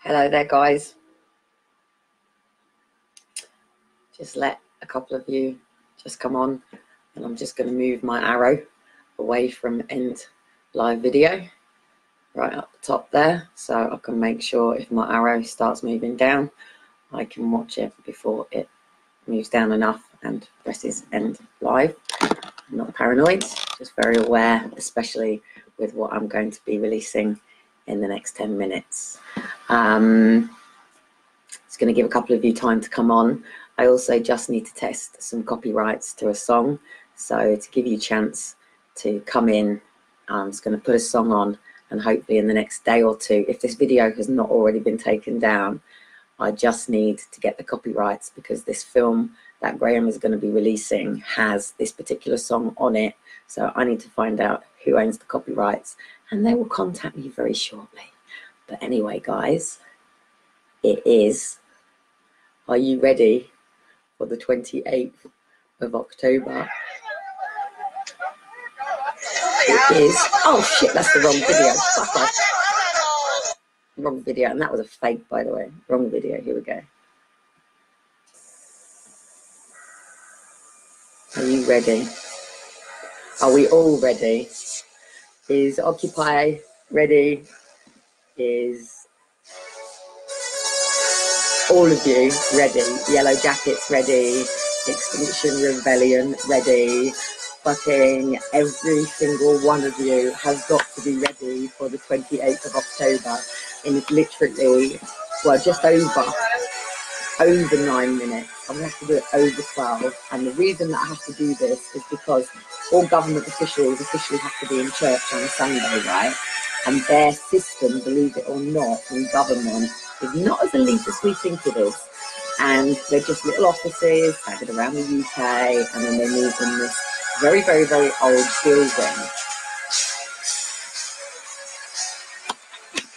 Hello there, guys. Just let a couple of you just come on, and I'm just going to move my arrow away from end live video right up the top there, so I can make sure if my arrow starts moving down, I can watch it before it moves down enough and presses end live. I'm not paranoid, just very aware, especially with what I'm going to be releasing in the next 10 minutes. It's going to give a couple of you time to come on. I also just need to test some copyrights to a song, so to give you a chance to come in, I'm just going to put a song on, and hopefully in the next day or two, if this video has not already been taken down, I just need to get the copyrights, because this film that Graham is going to be releasing has this particular song on it, so I need to find out who owns the copyrights, and they will contact me very shortly. But anyway, guys, it is, are you ready for the 28th of October? It is, oh shit, that's the wrong video, fuck off. Wrong video, and that was a fake, by the way. Wrong video, here we go. Are you ready? Are we all ready? Is Occupy ready? Is all of you ready? Yellow Jackets ready? Extinction Rebellion ready? Fucking every single one of you has got to be ready for the 28th of October. And it's literally, well, just over 9 minutes. I'm going to have to do it over 12. And the reason that I have to do this is because all government officials officially have to be in church on a Sunday, right? And their system, believe it or not, in government is not as elite as we think it is. And they're just little offices scattered around the UK, and then they live in this very, very, very old building.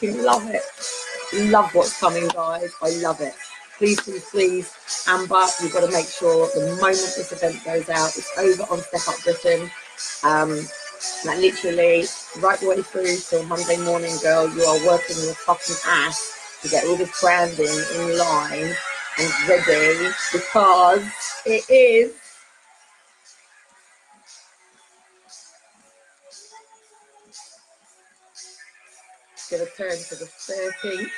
I love it. Love what's coming, guys. I love it. Please, please, please, Amber, you've got to make sure the moment this event goes out, it's over on Step Up Britain. Like literally right the way through till Monday morning, girl, you are working your fucking ass to get all this branding in line and ready, because it is going to turn to the 13th.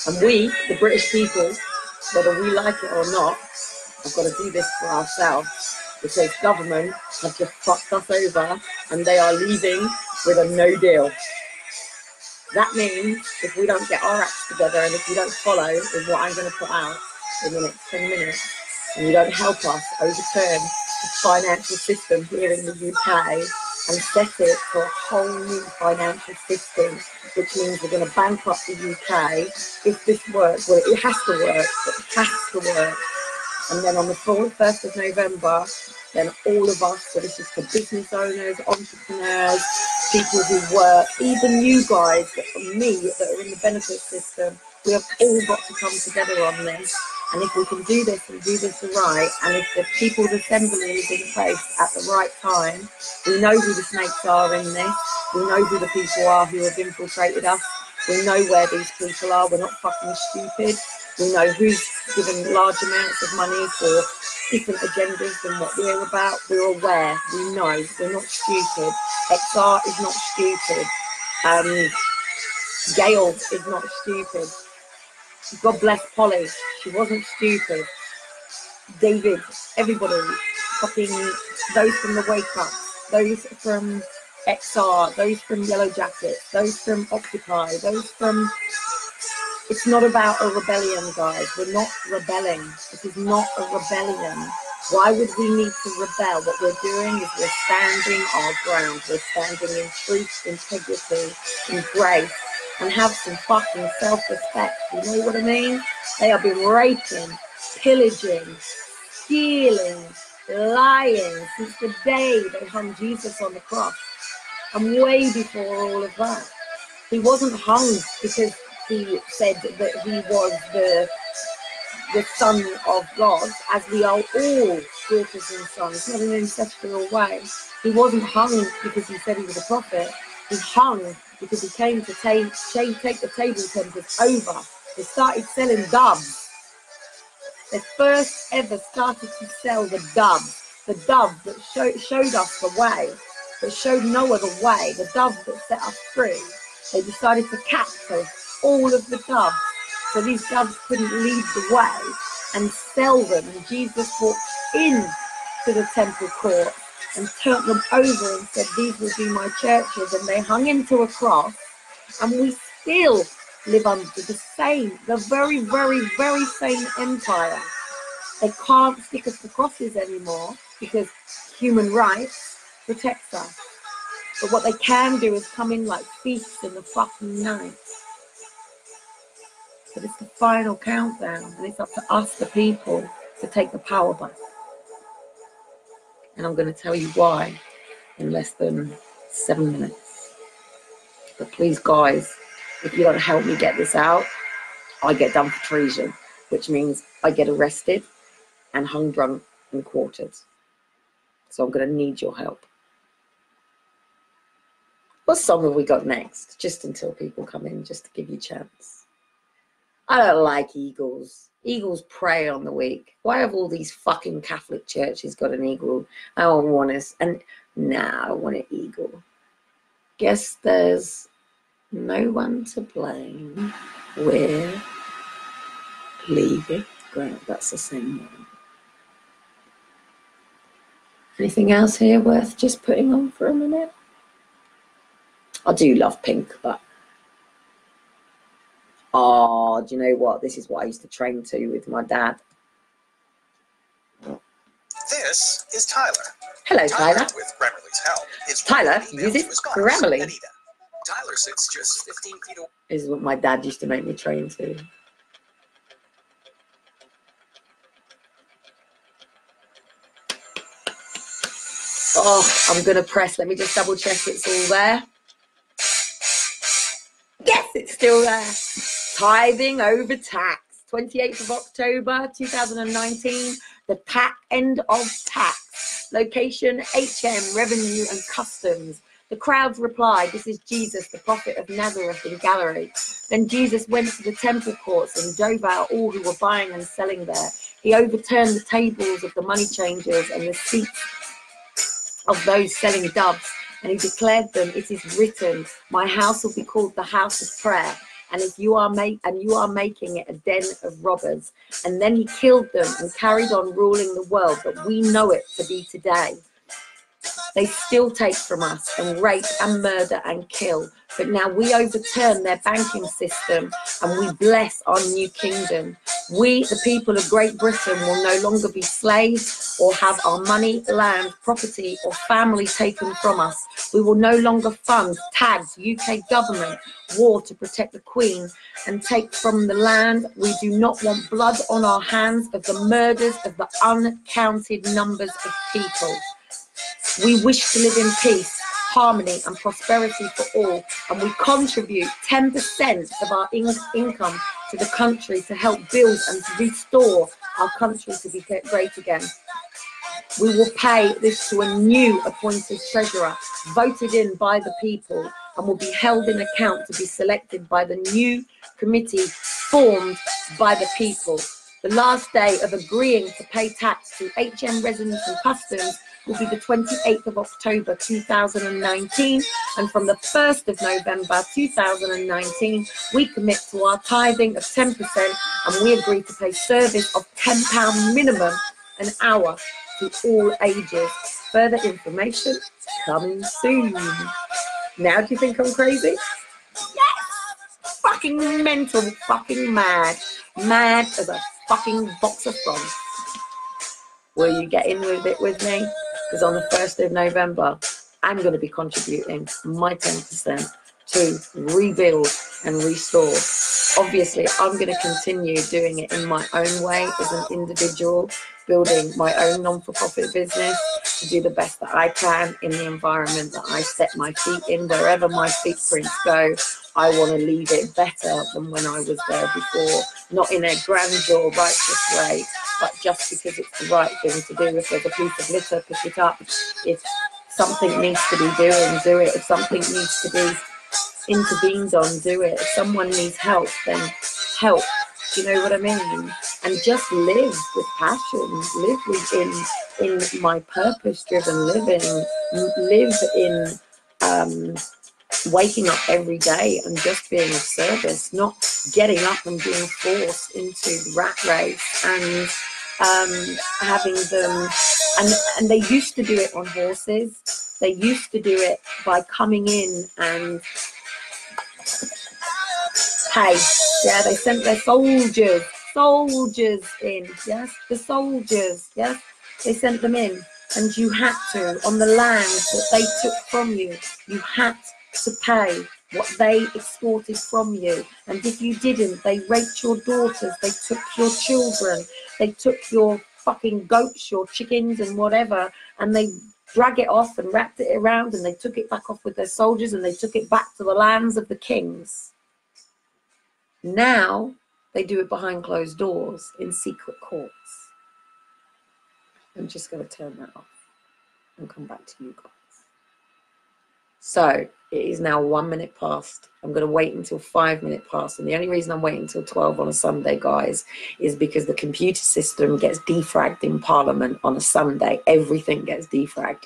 And we, the British people, whether we like it or not, have got to do this for ourselves, because government have just fucked us over and they are leaving with a no deal. That means if we don't get our acts together and if we don't follow with what I'm going to put out in the next 10 minutes, and you don't help us overturn the financial system here in the UK and set it for a whole new financial system, which means we're going to bankrupt the UK if this works. Well, it has to work, but it has to work. And then on the 1st of November, then all of us, so this is for business owners, entrepreneurs, people who work, even you guys, me, that are in the benefit system, we have all got to come together on this. And if we can do this and do this right, and if the People's Assembly is in place at the right time, we know who the snakes are in this, we know who the people are who have infiltrated us, we know where these people are, we're not fucking stupid, we know who's given large amounts of money for different agendas than what we're about, we're aware, we know, we're not stupid, XR is not stupid, Gail is not stupid, God bless Polly, she wasn't stupid, David, everybody, fucking those from the Wake Up, those from XR, those from Yellow Jackets, those from Occupy, those from... It's not about a rebellion, guys. We're not rebelling. This is not a rebellion. Why would we need to rebel? What we're doing is we're standing our ground. We're standing in truth, integrity, and grace, and have some fucking self-respect. You know what I mean? They have been raping, pillaging, stealing, lying since the day they hung Jesus on the cross. And way before all of that. He wasn't hung because he said that he was the Son of God, as we are all daughters and sons, not in an ancestral way. He wasn't hung because he said he was a prophet. He hung because he came to take the table tempers over. They started selling doves. They first ever started to sell the dove that showed us the way, that showed no other way, the dove that set us free. They decided to capture all of the doves, so these doves couldn't lead the way, and sell them. And Jesus walked in to the temple court and turned them over and said, these will be my churches. And they hung him to a cross, and we still live under the very, very, very same empire. They can't stick us to crosses anymore because human rights protects us. But what they can do is come in like thieves in the fucking night. But it's the final countdown, and it's up to us, the people, to take the power back. And I'm going to tell you why in less than 7 minutes. But please, guys, if you don't help me get this out, I get done for treason, which means I get arrested and hung, drunk, and quartered. So I'm going to need your help. What song have we got next? Just until people come in, just to give you a chance. I don't like eagles. Eagles prey on the weak. Why have all these fucking Catholic churches got an eagle? I don't want us. And now I want an eagle. Guess there's no one to blame. We're leaving. Great, that's the same one. Anything else here worth just putting on for a minute? I do love pink, but oh, do you know what? This is what I used to train to with my dad. This is Tyler. Hello, Tyler. With Grammarly's help, Tyler uses Grammarly. Tyler sits just 15 feet away. This is what my dad used to make me train to. Oh, I'm going to press. Let me just double check it's all there. Yes, it's still there. Tithing over tax. 28th of October, 2019. The end of tax. Location, HM, Revenue and Customs. The crowds replied, this is Jesus, the prophet of Nazareth in Galilee. Then Jesus went to the temple courts and drove out all who were buying and selling there. He overturned the tables of the money changers and the seats of those selling doves, and he declared them, it is written, my house will be called the house of prayer, and you are making it a den of robbers. And then he killed them and carried on ruling the world that we know it to be today. They still take from us and rape and murder and kill. But now we overturn their banking system and we bless our new kingdom. We, the people of Great Britain, will no longer be slaves or have our money, land, property or family taken from us. We will no longer fund tags, UK government, war to protect the Queen and take from the land. We do not want blood on our hands of the murders of the uncounted numbers of people. We wish to live in peace, harmony and prosperity for all, and we contribute 10% of our income to the country to help build and to restore our country to be great again. We will pay this to a new appointed treasurer, voted in by the people, and will be held in account to be selected by the new committee formed by the people. The last day of agreeing to pay tax to HM Residence and Customs will be the 28th of October 2019, and from the 1st of November 2019 we commit to our tithing of 10% and we agree to pay service of £10 minimum an hour to all ages. Further information coming soon. Now do you think I'm crazy? Yes! Fucking mental, fucking mad. Mad as a fucking box of frogs. Will you get in with it with me? Because on the 1st of November, I'm going to be contributing my 10% to rebuild and restore. Obviously, I'm going to continue doing it in my own way as an individual, building my own non-for-profit business to do the best that I can in the environment that I set my feet in. Wherever my footprints go, I want to leave it better than when I was there before, not in a grandeur righteous way, but just because it's the right thing to do. If there's a piece of litter, pick it up. If something needs to be doing, do it. If something needs to be intervened on, do it. If someone needs help, then help. Do you know what I mean? And just live with passion, live in my purpose-driven living, live in waking up every day and just being of service, not getting up and being forced into the rat race and having them. And they used to do it on horses. They used to do it by coming in and hey, yeah, they sent their soldiers in, yes, the soldiers, yes, they sent them in, and you had to, on the land that they took from you, you had to pay what they extorted from you. And if you didn't, they raped your daughters, they took your children, they took your fucking goats, your chickens and whatever, and they drag it off and wrapped it around, and they took it back off with their soldiers, and they took it back to the lands of the kings. Now they do it behind closed doors in secret courts. I'm just going to turn that off and come back to you guys. So it is now 1 minute past. I'm going to wait until 5 minutes past. And the only reason I'm waiting until 12 on a Sunday, guys, is because the computer system gets defragged in Parliament on a Sunday. Everything gets defragged.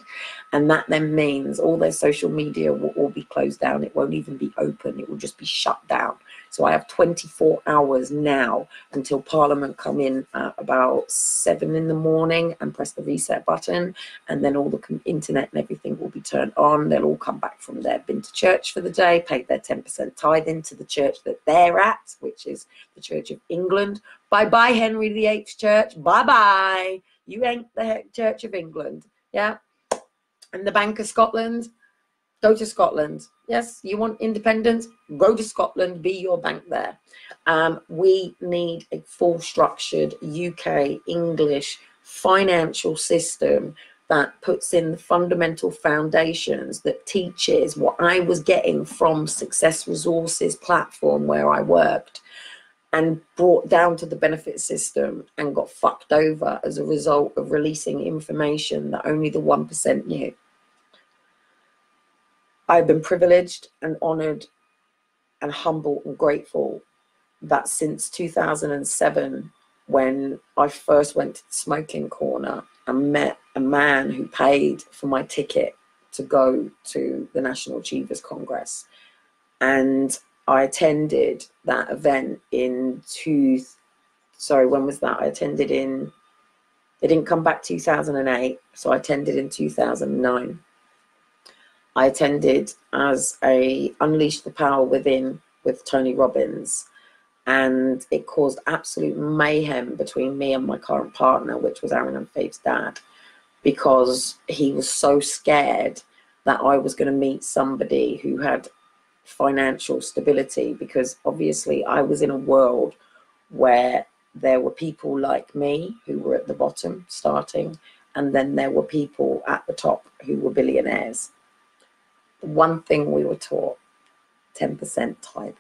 And that then means all their social media will all be closed down. It won't even be open. It will just be shut down. So I have 24 hours now until Parliament come in at about 7 in the morning and press the reset button. And then all the internet and everything will be turned on. They'll all come back from there, been to church for the day, paid their 10% tithe into the church that they're at, which is the Church of England. Bye-bye, Henry VIII's church. Bye-bye. You ain't the Church of England. Yeah. And the Bank of Scotland, go to Scotland. Yes, you want independence? Go to Scotland, be your bank there. We need a full structured UK English financial system that puts in the fundamental foundations, that teaches what I was getting from Success Resources platform where I worked, and brought down to the benefit system and got fucked over as a result of releasing information that only the 1% knew. I've been privileged and honoured and humble and grateful that since 2007, when I first went to the smoking corner and met a man who paid for my ticket to go to the National Achievers Congress, and I attended that event when was that? I attended they didn't come back 2008, so I attended in 2009. I attended as a Unleash the Power Within with Tony Robbins, and it caused absolute mayhem between me and my current partner, which was Aaron and Faith's dad, because he was so scared that I was going to meet somebody who had financial stability, because obviously I was in a world where there were people like me who were at the bottom starting, and then there were people at the top who were billionaires. The one thing we were taught, 10% tithe.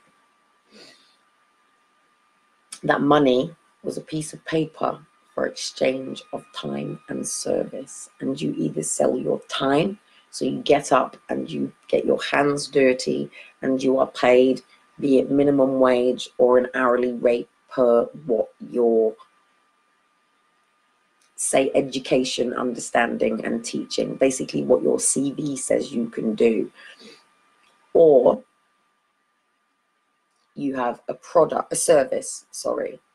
That money was a piece of paper for exchange of time and service, and you either sell your time, so you get up and you get your hands dirty and you are paid, be it minimum wage or an hourly rate per what your, say, education, understanding and teaching, basically what your CV says you can do. Or you have a service.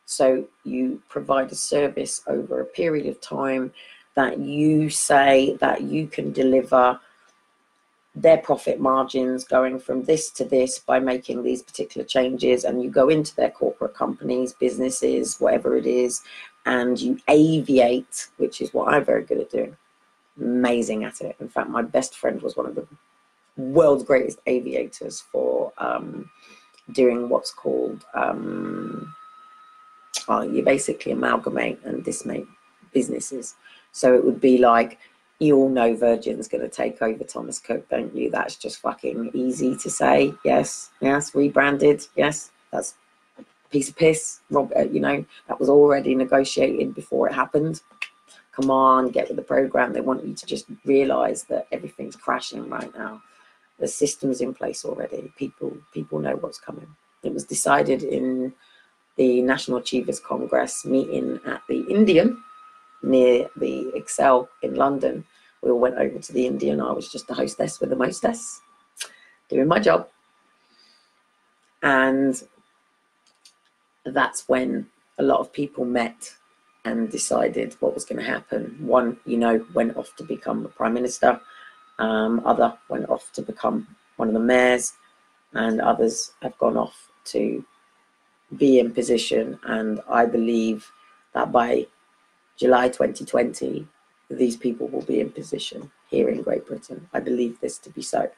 So you provide a service over a period of time that you say that you can deliver their profit margins going from this to this by making these particular changes, and you go into their corporate companies, businesses, whatever it is, and you aviate, which is what I'm very good at doing. Amazing at it. In fact, my best friend was one of the world's greatest aviators for doing what's called you basically amalgamate and dismate businesses. So it would be like, you all know Virgin's going to take over Thomas Cook, don't you? That's just fucking easy to say. Yes, rebranded. Yes, that's piece of piss. You know, that was already negotiated before it happened. Come on, get with the program. They want you to just realize that everything's crashing right now. The system's in place already. People know what's coming. It was decided in the National Achievers Congress meeting at the Indian near the Excel in London. We all went over to the Indian. I was just the hostess with the mostess, doing my job. And that's when a lot of people met and decided what was going to happen. One, you know, went off to become the Prime Minister. Other went off to become one of the mayors, and others have gone off to be in position. And I believe that by July 2020, these people will be in position here in Great Britain. I believe this to be so.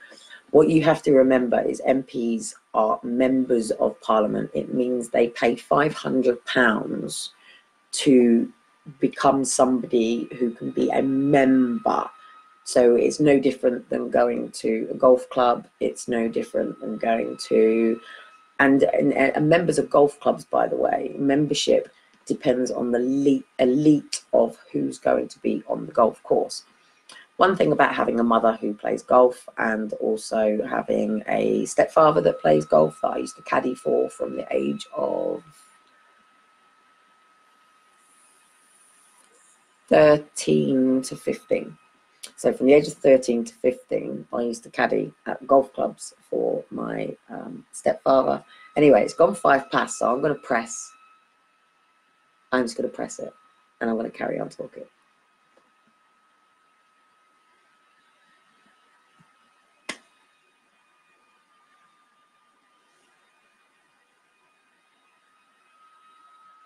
What you have to remember is MPs are members of Parliament. It means they pay £500 to become somebody who can be a member. So it's no different than going to a golf club. It's no different than going to, and members of golf clubs, by the way, membership depends on the elite of who's going to be on the golf course. One thing about having a mother who plays golf and also having a stepfather that plays golf that I used to caddy for from the age of 13 to 15. So from the age of 13 to 15, I used to caddy at golf clubs for my stepfather. Anyway, it's gone 5 past, so I'm going to press. I'm just going to press it, and I'm going to carry on talking.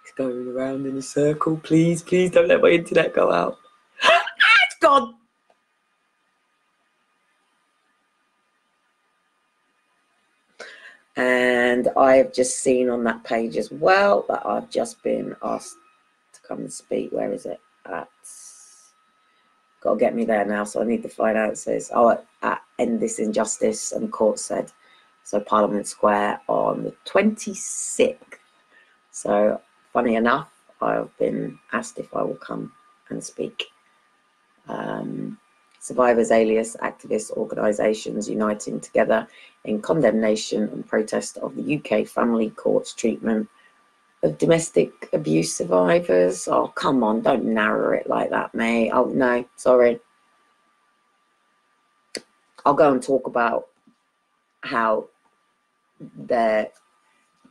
It's going around in a circle. Please, please don't let my internet go out. It's gone. And I've just seen on that page as well that I've just been asked to come and speak. Where is it? Got to get me there now, so I need to find out. It says, End This Injustice, and the court said, so Parliament Square on the 26th. So funny enough, I've been asked if I will come and speak. Survivors, alias activist organisations uniting together in condemnation and protest of the UK family court's treatment of domestic abuse survivors. Oh, come on, don't narrow it like that, mate. Oh, no, sorry. I'll go and talk about how they're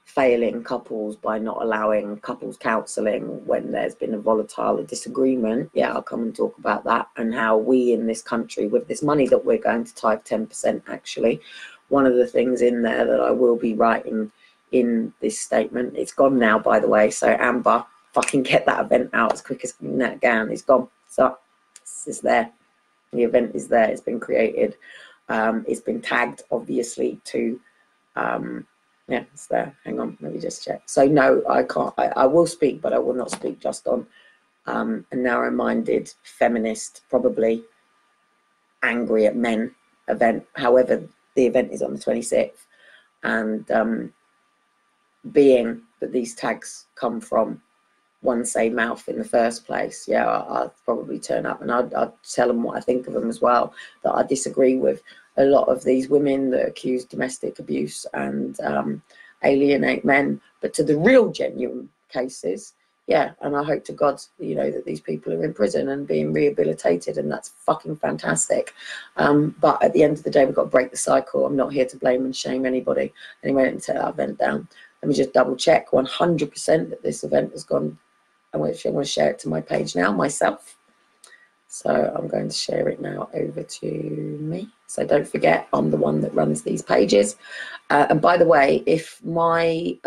failing couples by not allowing couples counselling when there's been a volatile disagreement. Yeah, I'll come and talk about that, and how we in this country, with this money that we're going to type 10% actually, one of the things in there that I will be writing in this statement, it's gone now, by the way, so Amber, fucking get that event out as quick as that can. It's gone. So it's there. The event is there. It's been created. It's been tagged, obviously, to yeah, it's there. Hang on, let me just check. So no, I can't. I will speak, but I will not speak just on a narrow-minded feminist, probably angry at men event. However, the event is on the 26th, and being that these tags come from one say mouth in the first place, yeah, I'll probably turn up and I'll tell them what I think of them as well, that I disagree with a lot of these women that accuse domestic abuse and alienate men, but to the real genuine cases, yeah, and I hope to God, you know, that these people are in prison and being rehabilitated, and that's fucking fantastic. But at the end of the day, we've got to break the cycle. I'm not here to blame and shame anybody. Anyway, let me take that event down. Let me just double check 100% that this event has gone. I'm going to share it to my page now, myself. So I'm going to share it now over to me. So don't forget, I'm the one that runs these pages. And by the way, if my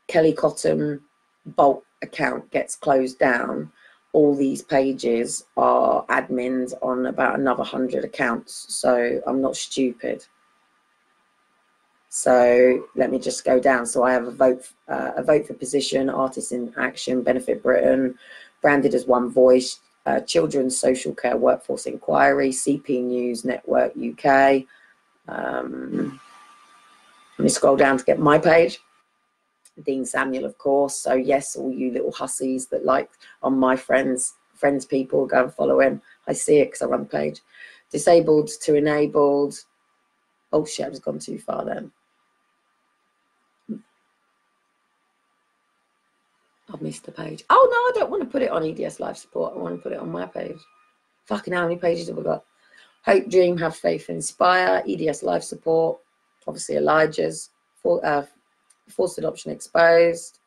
Kelly Cotton Bolt account gets closed down, all these pages are admins on about another 100 accounts. So I'm not stupid. So let me just go down. So I have a vote for position, Artists in Action, Benefit Britain, branded as One Voice, Children's Social Care Workforce Inquiry, CP News Network UK. Let me scroll down to get my page. Dean Samuel, of course. So yes, all you little hussies that like on my friends people, go and follow him. I see it because I run the page. Disabled to enabled. Oh shit, I've just gone too far then. I've missed the page. Oh no, I don't want to put it on EDS Life Support. I want to put it on my page. Fucking how many pages have we got? Hope, Dream, Have Faith, Inspire, EDS Life Support, obviously Elijah's, Forced Adoption Exposed,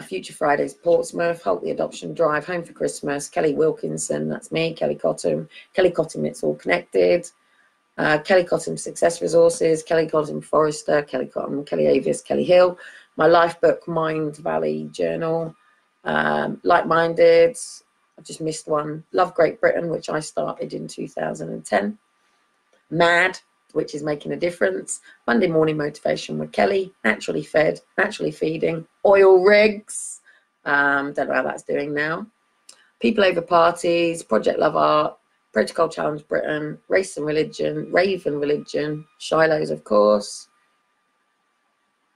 Future Fridays Portsmouth, Halt the Adoption Drive, Home for Christmas, Kelly Wilkinson, that's me, Kelly Cottam, It's All Connected, Kelly Cottam Success Resources, Kelly Cottam Forrester, Kelly Cottam, Kelly Avius, Kelly Hill, my life book, Mind Valley Journal, Like Minded, I've just missed one, Love Great Britain, which I started in 2010, Mad, which is making a difference, Monday Morning Motivation with Kelly, Naturally Fed, Naturally Feeding, Oil Rigs, don't know how that's doing now, People Over Parties, Project Love Art, Protocol Challenge Britain, Race and Religion, Raven Religion, Shiloh's, of course,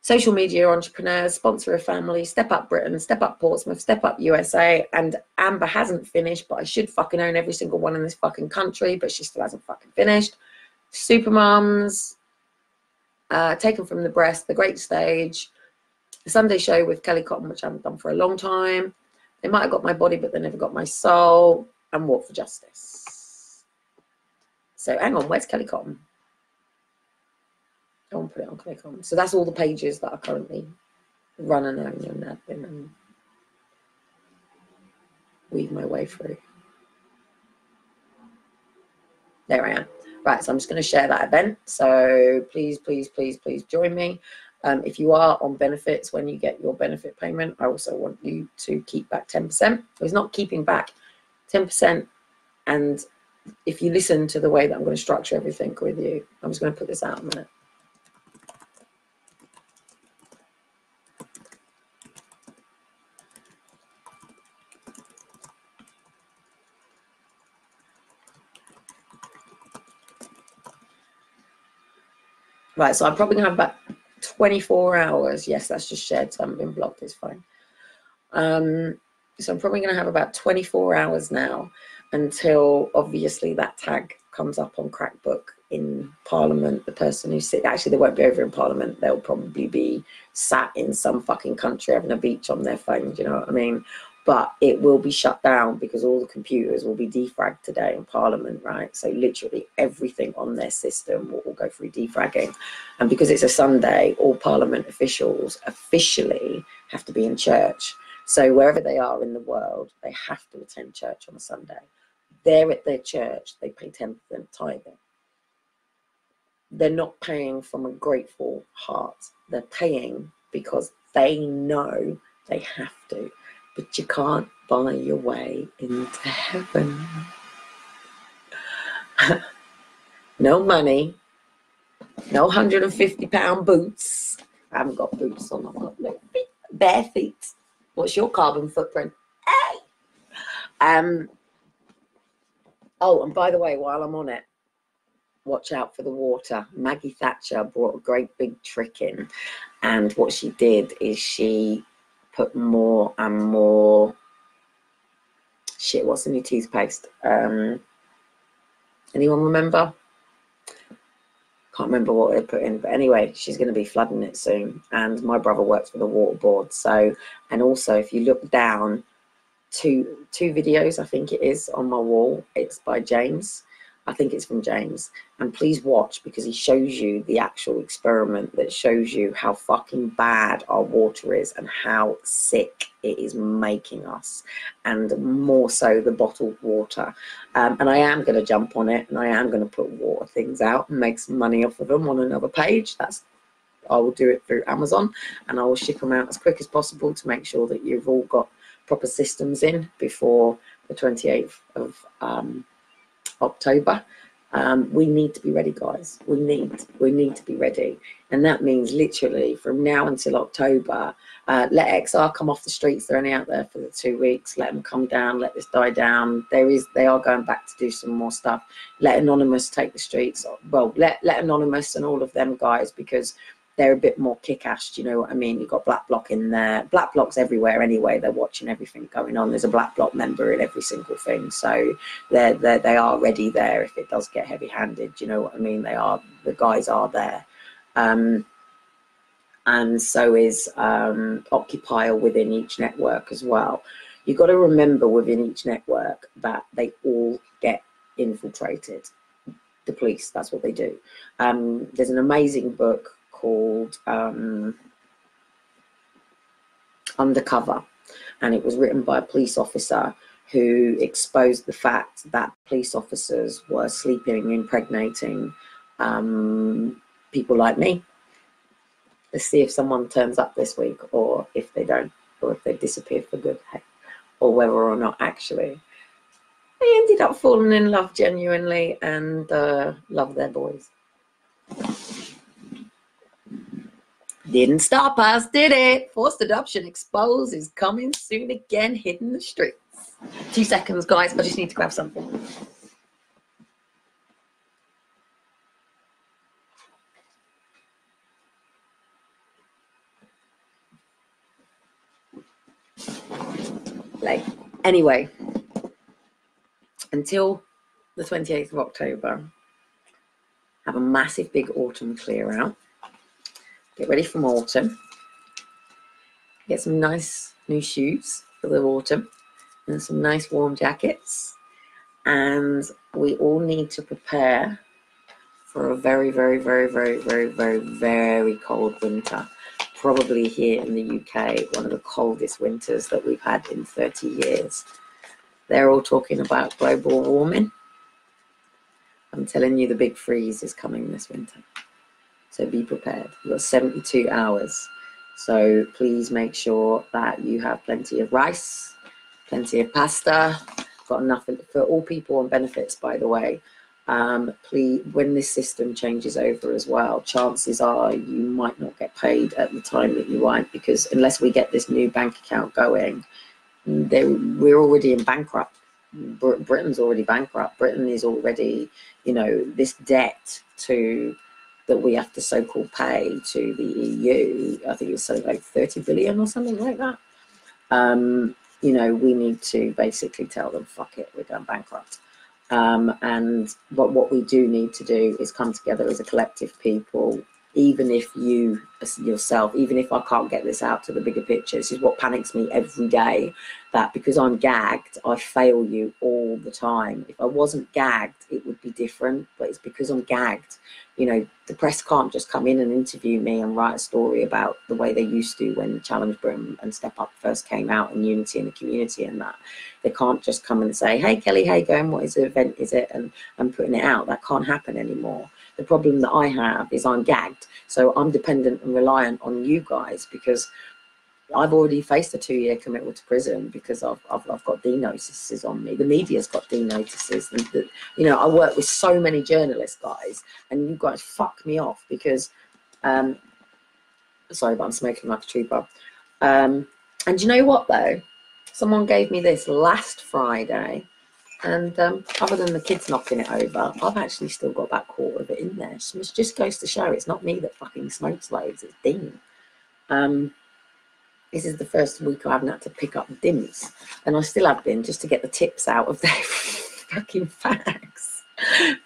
Social Media Entrepreneurs, Sponsor a Family, Step Up Britain, Step Up Portsmouth, Step Up USA, and Amber hasn't finished, but I should fucking own every single one in this fucking country, but she still hasn't fucking finished. Supermoms, Taken from the Breast, The Great Stage, The Sunday Show with Kelly Cottam, which I haven't done for a long time. They might have got my body, but they never got my soul, and Walk for Justice. So hang on, where's Kelly Cottam? I want to put it on Kelly Cottam. So that's all the pages that I currently run and own and admin and weave my way through. There I am. Right, so I'm just going to share that event. So please, please, please, please join me. If you are on benefits, when you get your benefit payment, I also want you to keep back 10%. It's not keeping back 10%. And if you listen to the way that I'm going to structure everything with you, I'm just going to put this out in a minute. Right, so I'm probably going to have about 24 hours. Yes, that's just shared, so I haven't been blocked. It's fine. So I'm probably going to have about 24 hours now until, obviously, that tag comes up on Crackbook in Parliament. The person who sits, actually, they won't be over in Parliament. They'll probably be sat in some fucking country having a beach on their phone. Do you know what I mean? But it will be shut down because all the computers will be defragged today in Parliament, right? So literally everything on their system will go through defragging. And because it's a Sunday, all Parliament officials officially have to be in church. So wherever they are in the world, they have to attend church on a Sunday. They're at their church, they pay 10% tithing. They're not paying from a grateful heart. They're paying because they know they have to. But you can't buy your way into heaven. No money, no £150 boots. I haven't got boots on, I've got no feet, bare feet. What's your carbon footprint? Hey! Oh, and by the way, while I'm on it, watch out for the water. Maggie Thatcher brought a great big trick in, and what she did is she put more and more shit. What's the new toothpaste? Anyone remember? Can't remember what they put in, but anyway, she's going to be flooding it soon. And my brother works for the water board, so, and also if you look down, two videos I think it is on my wall. It's by James. I think it's from James, and please watch because he shows you the actual experiment that shows you how fucking bad our water is and how sick it is making us, and more so the bottled water. And I am going to jump on it, and I am going to put water things out and make some money off of them on another page. I will do it through Amazon, and I will ship them out as quick as possible to make sure that you've all got proper systems in before the 28th of October. We need to be ready, guys. We need to be ready, and that means literally from now until October. Let XR come off the streets. They're only out there for the 2 weeks. Let them come down. Let this die down. They are going back to do some more stuff. Let Anonymous take the streets. Well, let Anonymous and all of them guys, because they're a bit more kick-ass, do you know what I mean? You've got Black Bloc in there. Black Bloc's everywhere anyway. They're watching everything going on. There's a Black Bloc member in every single thing. So they are ready there if it does get heavy-handed, do you know what I mean? The guys are there. And so is Occupier within each network as well. You've got to remember within each network that they all get infiltrated. The police, that's what they do. There's an amazing book called Undercover, and it was written by a police officer who exposed the fact that police officers were sleeping, impregnating people like me. Let's see if someone turns up this week, or if they don't, or if they've disappeared for good, or whether or not actually they ended up falling in love genuinely and love their boys. Didn't stop us, did it? Forced adoption exposed is coming soon again, hitting the streets. 2 seconds, guys. I just need to grab something. Anyway, until the 28th of October, have a massive big autumn clear out. Get ready for autumn. Get some nice new shoes for the autumn and some nice warm jackets. And we all need to prepare for a very, very, very, very, very, very, very cold winter. Probably here in the UK, one of the coldest winters that we've had in 30 years. They're all talking about global warming. I'm telling you, the big freeze is coming this winter. So be prepared. You've got 72 hours. So please make sure that you have plenty of rice, plenty of pasta. Got enough for all people on benefits, by the way. Please, when this system changes over as well, chances are you might not get paid at the time that you want, because unless we get this new bank account going, we're already in bankrupt. Britain's already bankrupt. Britain is already, you know, this debt that we have to so-called pay to the EU. I think it's something like 30 billion or something like that. You know, we need to basically tell them, fuck it, we're going bankrupt. But what we do need to do is come together as a collective people, even if you yourself, even if I can't get this out to the bigger picture. This is what panics me every day, that because I'm gagged, I fail you all the time. If I wasn't gagged, it would be different, but it's because I'm gagged. You know, the press can't just come in and interview me and write a story about the way they used to when Challenge Britain and Step Up first came out, and unity in the community and that. They can't just come and say, hey, Kelly, how you going? What is the event? Is it? And putting it out. That can't happen anymore. The problem that I have is I'm gagged. So I'm dependent and reliant on you guys, because I've already faced a 2-year committal to prison because I've got D notices on me. The media's got D notices. You know, I work with so many journalists, guys, and you guys fuck me off because, sorry, but I'm smoking like a trooper. And you know what, though? Someone gave me this last Friday, and other than the kids knocking it over, I've actually still got about a quarter of it in there. So it just goes to show it's not me that fucking smokes loads, it's Dean. This is the first week I haven't had to pick up dints, and I still have been, just to get the tips out of their fucking fags.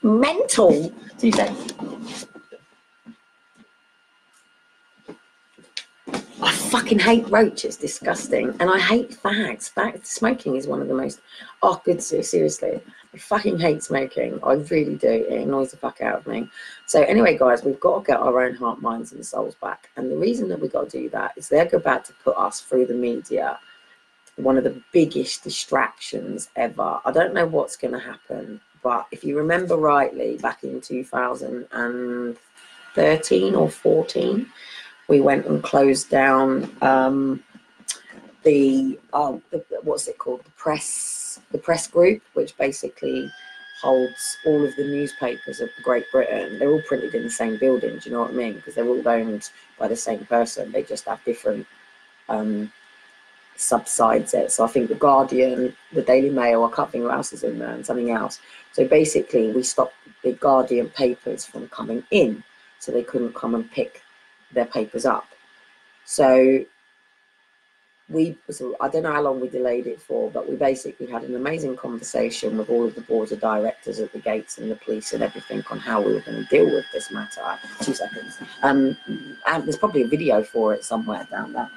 Mental. 2 seconds. I fucking hate roach, it's disgusting. And I hate fags. Smoking is one of the most, oh, good, seriously. I fucking hate smoking. I really do. It annoys the fuck out of me. So anyway, guys, we've got to get our own heart, minds and souls back. And the reason that we've got to do that is they're about to put us through the media, one of the biggest distractions ever. I don't know what's going to happen, but if you remember rightly, back in 2013 or 14, we went and closed down the what's it called, the press group, which basically holds all of the newspapers of Great Britain. They're all printed in the same building, do you know what I mean? Because they're all owned by the same person. They just have different subsides it. So I think the Guardian, the Daily Mail, I can't think what else is in there, and something else. So basically we stopped the Guardian papers from coming in, so they couldn't come and pick their papers up. So I don't know how long we delayed it for, but we basically had an amazing conversation with all of the board of directors at the gates and the police and everything on how we were going to deal with this matter. 2 seconds. And there's probably a video for it somewhere down there.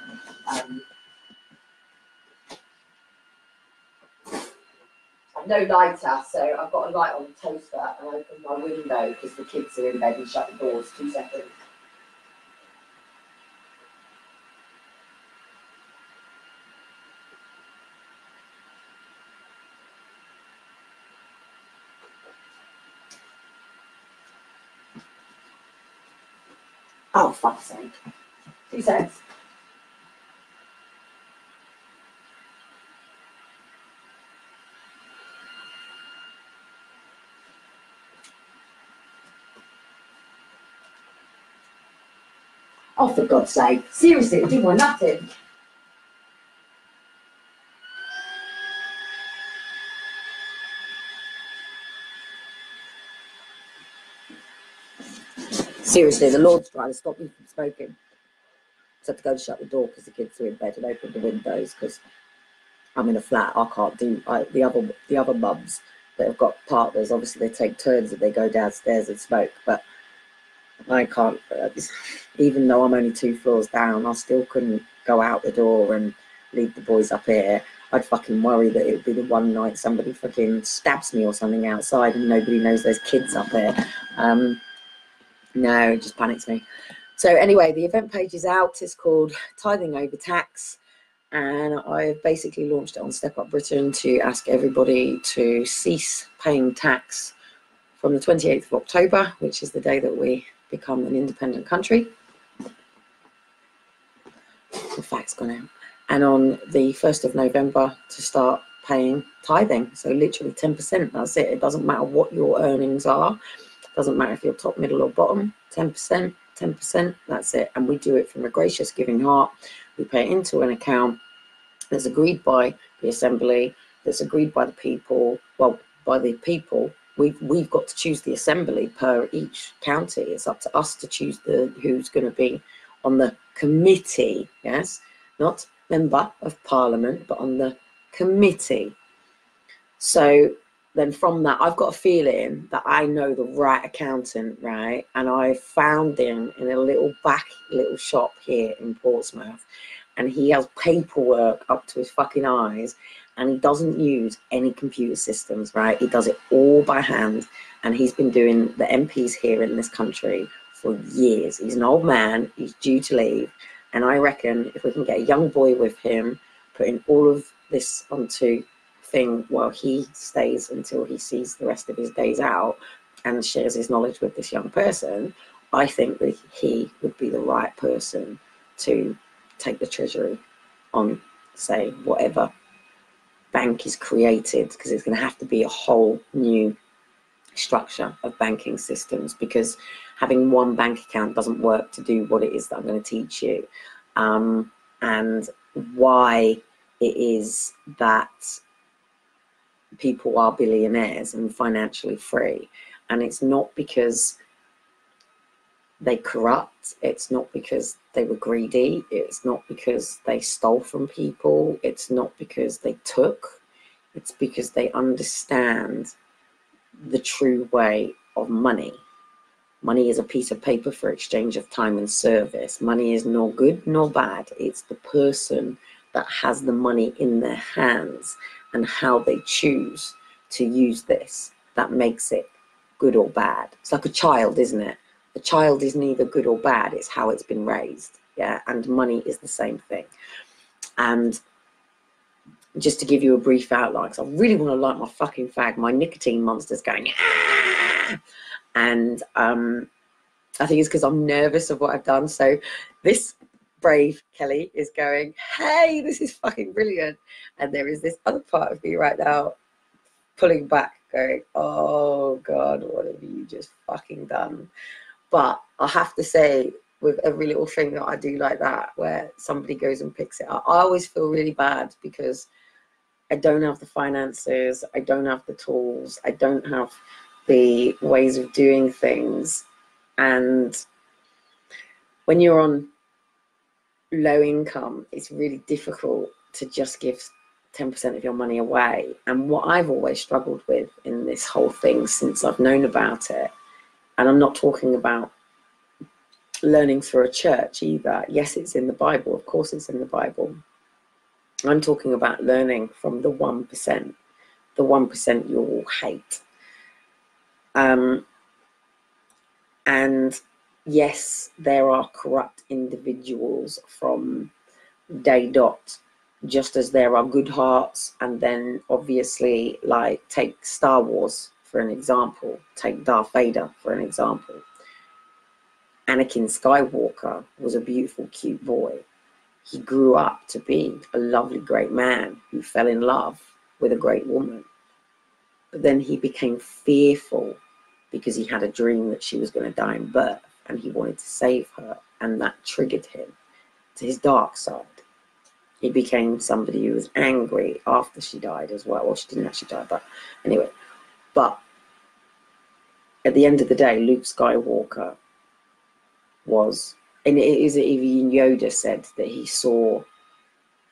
No lighter, so I've got a light on the toaster and I opened my window because the kids are in bed and shut the doors. 2 seconds. Oh, fuck's sake. 2 seconds. Oh, for God's sake. Seriously, it didn't want nothing. Seriously, the Lord's trying to stop me from smoking. So I had to go and shut the door because the kids are in bed and open the windows because I'm in a flat. I can't do the other mums that have got partners. Obviously, they take turns and they go downstairs and smoke. But I can't. Even though I'm only 2 floors down, I still couldn't go out the door and leave the boys up here. I'd fucking worry that it would be the one night somebody fucking stabs me or something outside and nobody knows there's kids up here. No, it just panics me. So anyway, the event page is out. It's called Tithing Over Tax. And I've basically launched it on Step Up Britain to ask everybody to cease paying tax from the 28th of October, which is the day that we become an independent country. The fact's gone out. And on the 1st of November to start paying tithing. So literally 10%, that's it. It doesn't matter what your earnings are. It doesn't matter if you're top, middle or bottom. 10%, 10%, that's it. And we do it from a gracious giving heart. We pay it into an account that's agreed by the Assembly, that's agreed by the people. Well, by the people, we've got to choose the Assembly per each county. It's up to us to choose who's going to be on the committee, yes? Not member of Parliament, but on the committee. So then from that, I've got a feeling that I know the right accountant, right? And I found him in a little shop here in Portsmouth. And he has paperwork up to his fucking eyes. And he doesn't use any computer systems, right? He does it all by hand. And he's been doing the MPs here in this country for years. He's an old man. He's due to leave. And I reckon if we can get a young boy with him, putting all of this onto thing while he stays until he sees the rest of his days out and shares his knowledge with this young person, I think that he would be the right person to take the Treasury on, say, whatever bank is created, because it's going to have to be a whole new structure of banking systems, because having one bank account doesn't work to do what it is that I'm going to teach you, and why it is that people are billionaires and financially free. And it's not because they corrupt, it's not because they were greedy, it's not because they stole from people, it's not because they took, it's because they understand the true way of money. Money is a piece of paper for exchange of time and service. Money is nor good nor bad. It's the person that has the money in their hands and how they choose to use this that makes it good or bad. It's like a child, isn't it? A child is neither good or bad, it's how it's been raised. Yeah, and money is the same thing. And just to give you a brief outline, because I really want to light my fucking fag, my nicotine monster's going, ah! And I think it's because I'm nervous of what I've done. So this brave Kelly is going, hey, this is fucking brilliant. And there is this other part of me right now pulling back, going, oh God, what have you just fucking done? But I have to say, with every little thing that I do like that, where somebody goes and picks it up, I always feel really bad because I don't have the finances, I don't have the tools, I don't have the ways of doing things. And when you're on low income, it's really difficult to just give 10% of your money away. And what I've always struggled with in this whole thing since I've known about it, and I'm not talking about learning through a church either. Yes, it's in the Bible. Of course it's in the Bible. I'm talking about learning from the 1%, the 1% you all hate. And yes, there are corrupt individuals from day dot, just as there are good hearts. And then obviously, like, take Star Wars for an example, take Darth Vader for an example. Anakin Skywalker was a beautiful, cute boy. He grew up to be a lovely, great man who fell in love with a great woman. But then he became fearful because he had a dream that she was going to die in birth and he wanted to save her. And that triggered him to his dark side. He became somebody who was angry after she died as well. Well, she didn't actually die, but anyway. But at the end of the day, Luke Skywalker was, and it is even Yoda said that he saw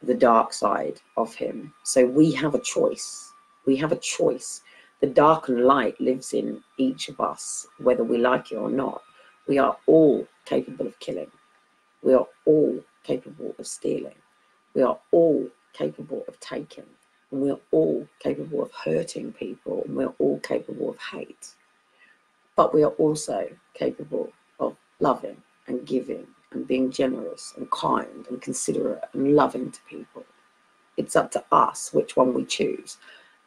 the dark side of him. So we have a choice. We have a choice. The dark and light lives in each of us, whether we like it or not. We are all capable of killing. We are all capable of stealing. We are all capable of taking. And we are all capable of hurting people. And we are all capable of hate. But we are also capable of loving and giving and being generous and kind and considerate and loving to people. It's up to us which one we choose.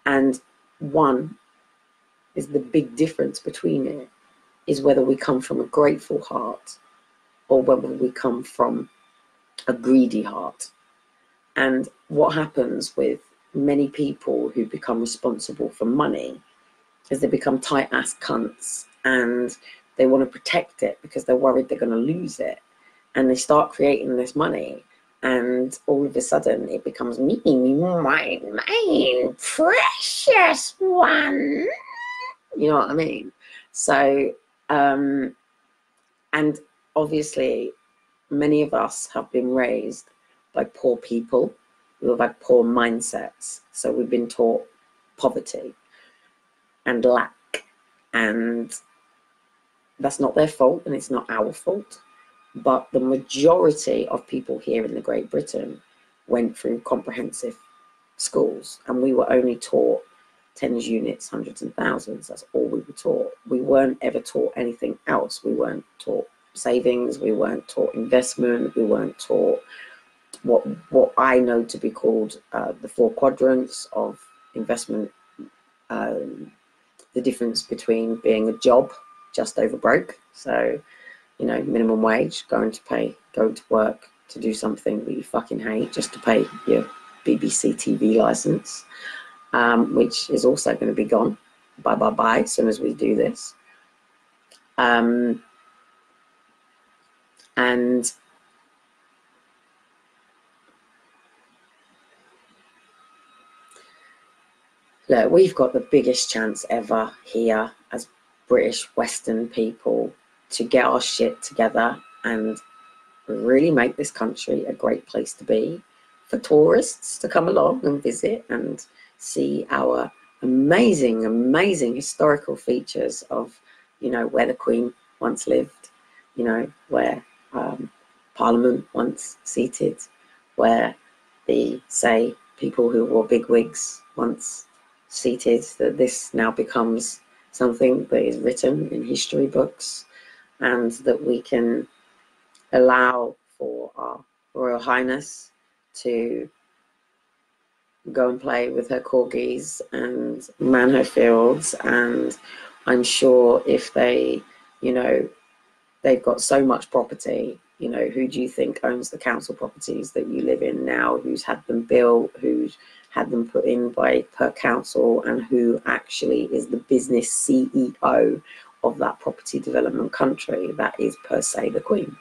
And one is the big difference between it is whether we come from a grateful heart or whether we come from a greedy heart. And what happens with many people who become responsible for money is they become tight-ass cunts and they want to protect it because they're worried they're going to lose it. And they start creating this money and all of a sudden it becomes me, mine, precious one. You know what I mean? So, and obviously many of us have been raised by poor people who have had poor mindsets. So we've been taught poverty and lack, and that's not their fault and it's not our fault. But the majority of people here in the Great Britain went through comprehensive schools, and we were only taught tens, units, hundreds and thousands. That's all we were taught. We weren't ever taught anything else. We weren't taught savings. We weren't taught investment. We weren't taught what I know to be called the 4 quadrants of investment. The difference between being a job just over broke, so you know, minimum wage, going to work to do something that you fucking hate just to pay your BBC TV license, which is also going to be gone bye as soon as we do this. And look, we've got the biggest chance ever here as British Western people to get our shit together and really make this country a great place to be for tourists to come along and visit and see our amazing, amazing historical features of, you know, where the Queen once lived, you know, where Parliament once seated, where the, say, people who wore big wigs once seated, that this now becomes something that is written in history books, and that we can allow for our Royal Highness to go and play with her corgis and man her fields. And I'm sure if they, you know, they've got so much property, you know, who do you think owns the council properties that you live in now? Who's had them built? Who's had them put in by per council? And who actually is the business CEO of that property development country? That is per se the Queen.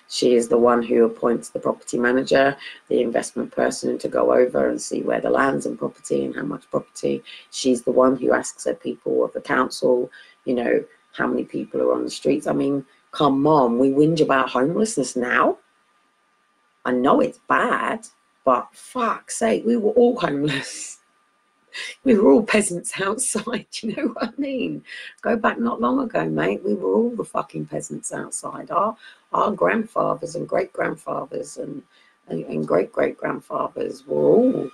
She is the one who appoints the property manager, the investment person, to go over and see where the land's and property and how much property. She's the one who asks her people of the council, you know, how many people are on the streets. I mean, Come on, we whinge about homelessness now. I know it's bad, but fuck's sake, we were all homeless. We were all peasants outside, you know what I mean? Go back not long ago, mate, we were all the fucking peasants outside. Our grandfathers and great-grandfathers and great-great-grandfathers were all,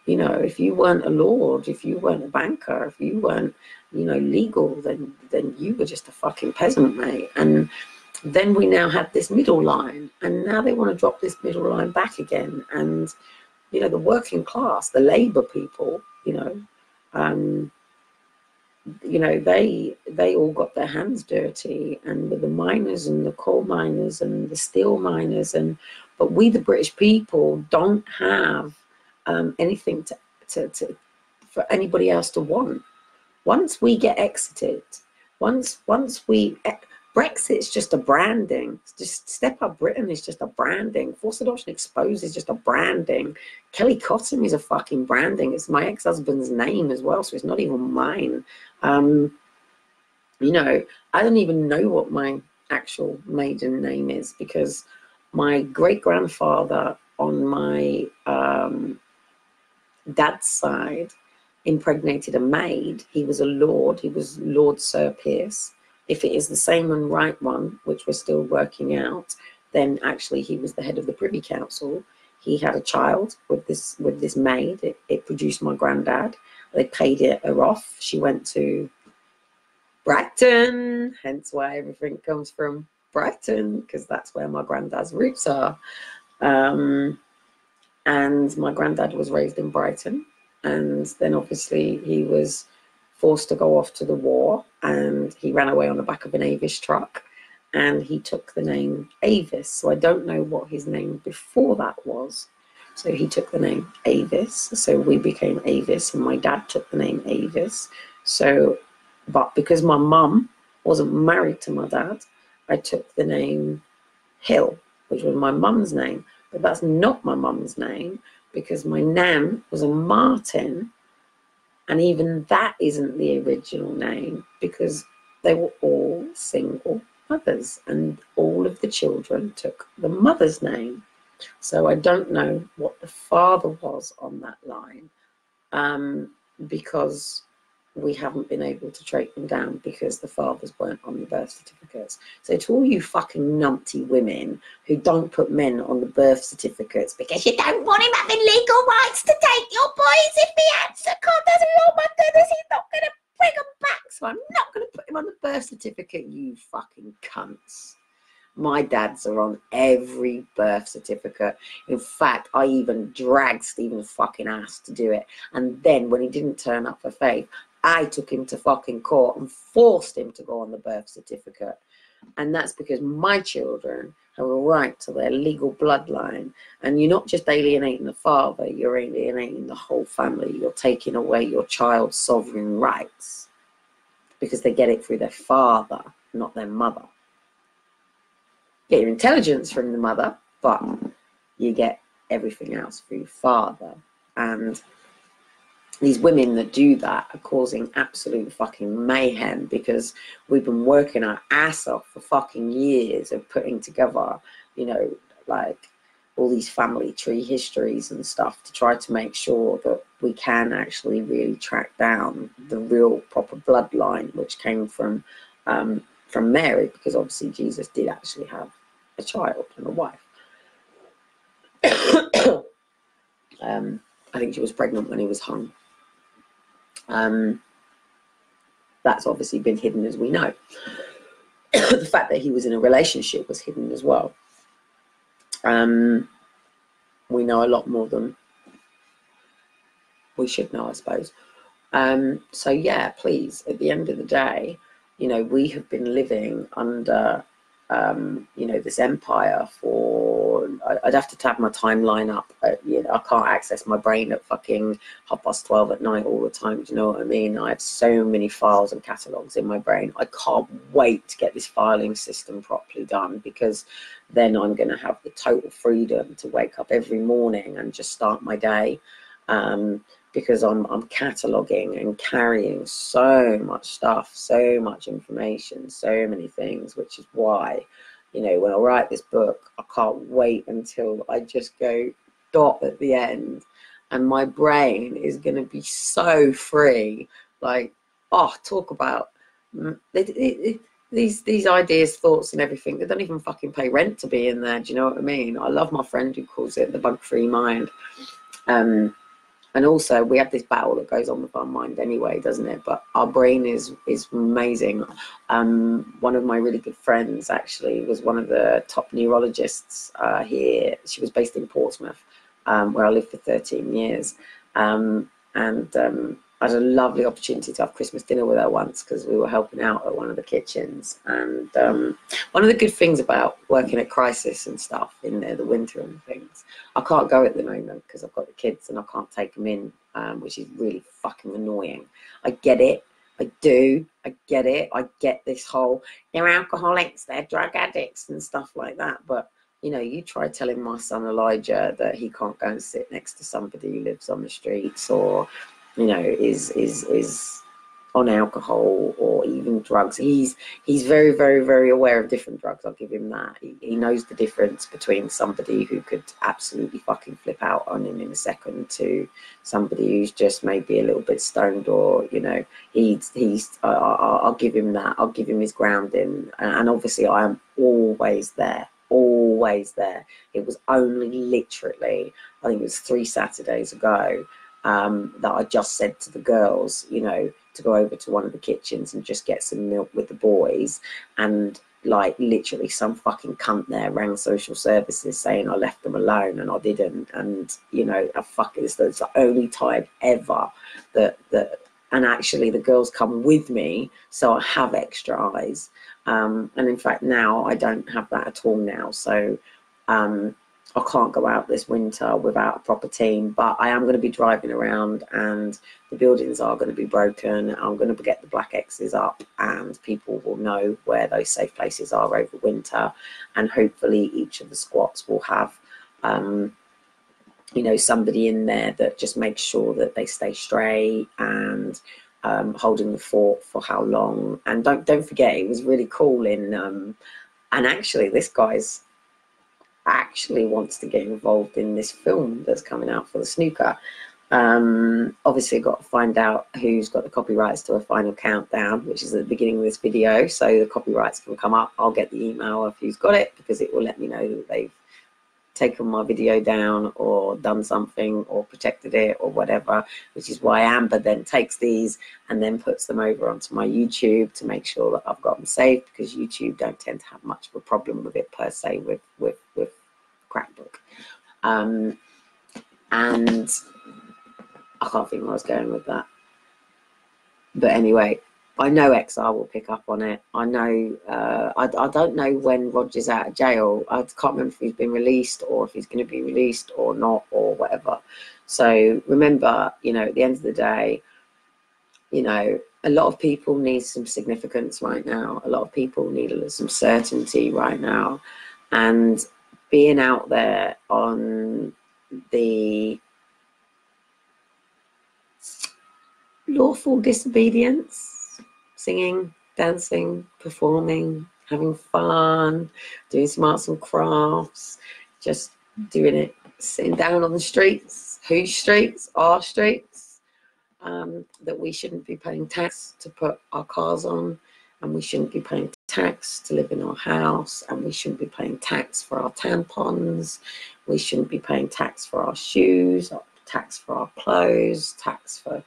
you know, if you weren't a lord, if you weren't a banker, if you weren't, you know, legal, then you were just a fucking peasant, mate. And then we now had this middle line, and now they want to drop this middle line back again. And, you know, the working class, the labor people, you know, they all got their hands dirty, and with the miners and the coal miners and the steel miners, but we, the British people, don't have anything to for anybody else to want. Once we get exited, once we Brexit's just a branding. Just Step Up Britain is just a branding. Forced Adoption Exposed is just a branding. Kelly Cotton is a fucking branding. It's my ex-husband's name as well, so it's not even mine. You know, I don't even know what my actual maiden name is, because my great-grandfather on my dad's side impregnated a maid. He was a lord. He was Lord Sir Pierce. If it is the same and right one, which we're still working out, then actually he was the head of the Privy Council. He had a child with this maid. It produced my granddad. They paid her off. She went to Brighton, hence why everything comes from Brighton, because that's where my granddad's roots are. And my granddad was raised in Brighton. And then obviously he was forced to go off to the war, and he ran away on the back of an Avis truck, and he took the name Avis. So I don't know what his name before that was. So he took the name Avis. So we became Avis, and my dad took the name Avis. So, but because my mum wasn't married to my dad, I took the name Hill, which was my mum's name. But that's not my mum's name, because my nan was a Martin. And even that isn't the original name, because they were all single mothers, and all of the children took the mother's name. So I don't know what the father was on that line, because we haven't been able to track them down, because the fathers weren't on the birth certificates. So to all you fucking numpty women who don't put men on the birth certificates because you don't want him having legal rights to take your boys, if he answer God doesn't, oh my goodness, he's not going to bring them back, so I'm not going to put him on the birth certificate, you fucking cunts. My dads are on every birth certificate. In fact, I even dragged Stephen's fucking ass to do it. And then when he didn't turn up for faith, I took him to fucking court and forced him to go on the birth certificate. And that's because my children have a right to their legal bloodline. And you're not just alienating the father, you're alienating the whole family. You're taking away your child's sovereign rights, because they get it through their father, not their mother. Get your intelligence from the mother, but you get everything else through your father. And these women that do that are causing absolute fucking mayhem, because we've been working our ass off for fucking years of putting together, you know, like all these family tree histories and stuff to try to make sure that we can actually really track down the real proper bloodline, which came from Mary, because obviously Jesus did actually have a child and a wife. I think she was pregnant when he was hung. That's obviously been hidden, as we know. The fact that he was in a relationship was hidden as well. We know a lot more than we should know, I suppose. So yeah, please, at the end of the day, you know, we have been living under you know, this empire for, I'd have to tab my timeline up. You know, I can't access my brain at fucking 12:30 at night all the time. Do you know what I mean? I have so many files and catalogues in my brain. I can't wait to get this filing system properly done, because then I'm going to have the total freedom to wake up every morning and just start my day. because I'm cataloguing and carrying so much stuff, so much information, so many things, which is why, you know, when I write this book, I can't wait until I just go dot at the end, and my brain is going to be so free. Like, oh, talk about these ideas, thoughts, and everything. They don't even fucking pay rent to be in there. Do you know what I mean? I love my friend who calls it the bug-free mind. And also, we have this battle that goes on with our mind anyway, doesn't it? But our brain is amazing. One of my really good friends actually was one of the top neurologists here. She was based in Portsmouth, where I lived for 13 years. I had a lovely opportunity to have Christmas dinner with her once because we were helping out at one of the kitchens. And one of the good things about working at Crisis and stuff in the winter and things, I can't go at the moment because I've got the kids and I can't take them in, which is really fucking annoying. I get it. I do. I get it. I get this whole, they're alcoholics, they're drug addicts and stuff like that. But, you know, you try telling my son Elijah that he can't go and sit next to somebody who lives on the streets or, you know, is on alcohol or even drugs. He's very, very, very aware of different drugs. I'll give him that. He knows the difference between somebody who could absolutely fucking flip out on him in a second to somebody who's just maybe a little bit stoned, or, you know, I'll give him that. I'll give him his grounding. And obviously I am always there. Always there. It was only literally, I think it was 3 Saturdays ago, that I just said to the girls, you know, to go over to one of the kitchens and just get some milk with the boys. And like literally some fucking cunt there rang social services saying I left them alone and I didn't. And, you know, it's the only time ever that and actually the girls come with me, so I have extra eyes. And in fact now I don't have that at all now. So I can't go out this winter without a proper team, but I am going to be driving around and the buildings are going to be broken. I'm going to get the black X's up and people will know where those safe places are over winter. And hopefully each of the squats will have, you know, somebody in there that just makes sure that they stay straight and holding the fort for how long. And don't forget, it was really cool in, and actually this guy's actually wants to get involved in this film that's coming out for the snooker. Obviously got to find out who's got the copyrights to A Final Countdown, which is at the beginning of this video, so the copyrights can come up. I'll get the email of who's got it because it will let me know that they've taken my video down or done something or protected it or whatever, which is why Amber then takes these and then puts them over onto my YouTube to make sure that I've got them safe, because YouTube don't tend to have much of a problem with it per se with Crackbook. And I can't think where I was going with that, but anyway, I know XR will pick up on it. I know, I don't know when Roger's out of jail. I can't remember if he's been released or if he's going to be released or not or whatever. So remember, you know, at the end of the day, you know, a lot of people need some significance right now. A lot of people need some certainty right now. And being out there on the lawful disobedience, singing, dancing, performing, having fun, doing some arts and crafts, just doing it, sitting down on the streets, whose streets, our streets, that we shouldn't be paying tax to put our cars on, and we shouldn't be paying tax to live in our house, and we shouldn't be paying tax for our tampons, we shouldn't be paying tax for our shoes, tax for our clothes, tax for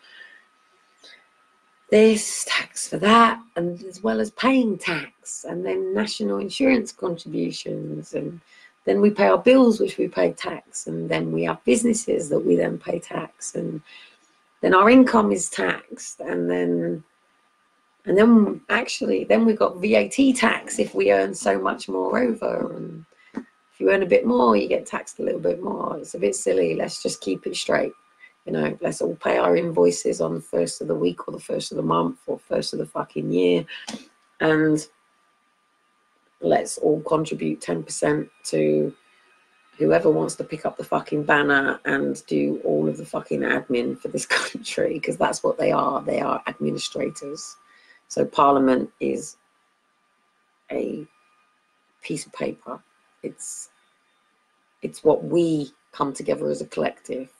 this, tax for that, and as well as paying tax, and then national insurance contributions, and then we pay our bills, which we pay tax, and then we have businesses that we then pay tax, and then our income is taxed, and then actually then we've got VAT tax if we earn so much more over, and if you earn a bit more you get taxed a little bit more. It's a bit silly. Let's just keep it straight. You know, let's all pay our invoices on the first of the week or the first of the month or first of the fucking year, and let's all contribute 10% to whoever wants to pick up the fucking banner and do all of the fucking admin for this country, because that's what they are administrators. So Parliament is a piece of paper. It's what we come together as a collective.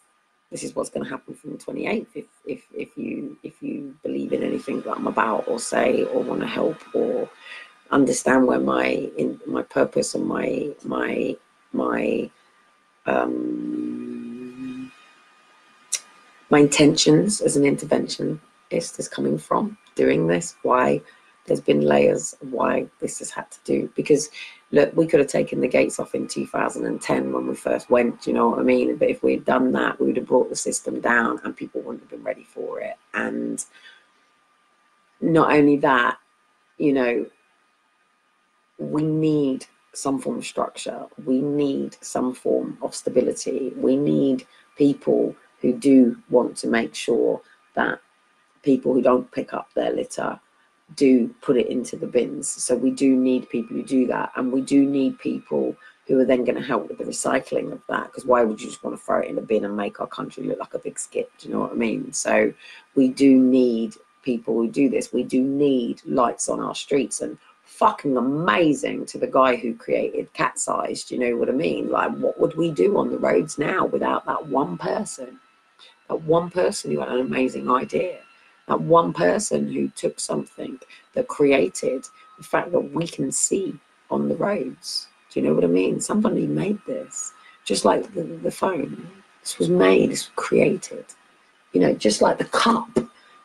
This is what's going to happen from the 28th. If you believe in anything that I'm about, or say, or want to help, or understand where my purpose and my intentions as an interventionist is coming from doing this, why there's been layers of why this has had to do. Because look, we could have taken the gates off in 2010 when we first went, you know what I mean? But if we had done that, we would have brought the system down and people wouldn't have been ready for it. And not only that, you know, we need some form of structure. We need some form of stability. We need people who do want to make sure that people who don't pick up their litter do put it into the bins. So we do need people who do that. And we do need people who are then going to help with the recycling of that. Because why would you just want to throw it in a bin and make our country look like a big skip? Do you know what I mean? So we do need people who do this. We do need lights on our streets. And fucking amazing to the guy who created Cat's Eyes. Do you know what I mean? Like, what would we do on the roads now without that one person? That one person who had an amazing idea. That one person who took something that created the fact that we can see on the roads. Do you know what I mean? Somebody made this. Just like the phone. This was made, this was created. You know, just like the cup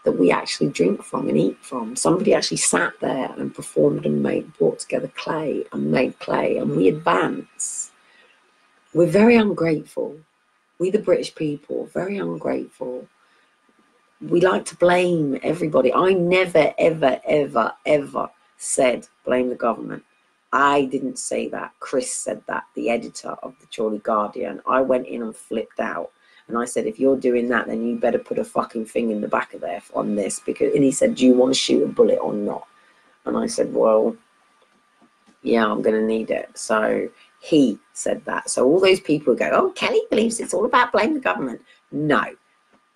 that we actually drink from and eat from. Somebody actually sat there and performed and brought together clay and made clay, and we advance. We're very ungrateful. We, the British people, very ungrateful. We like to blame everybody. I never, ever, ever, ever said blame the government. I didn't say that. Chris said that, the editor of the Chorley Guardian. I went in and flipped out. And I said, if you're doing that, then you better put a fucking thing in the back of there on this. And he said, do you want to shoot a bullet or not? And I said, well, yeah, I'm going to need it. So he said that. So all those people go, oh, Kelly believes it's all about blame the government. No,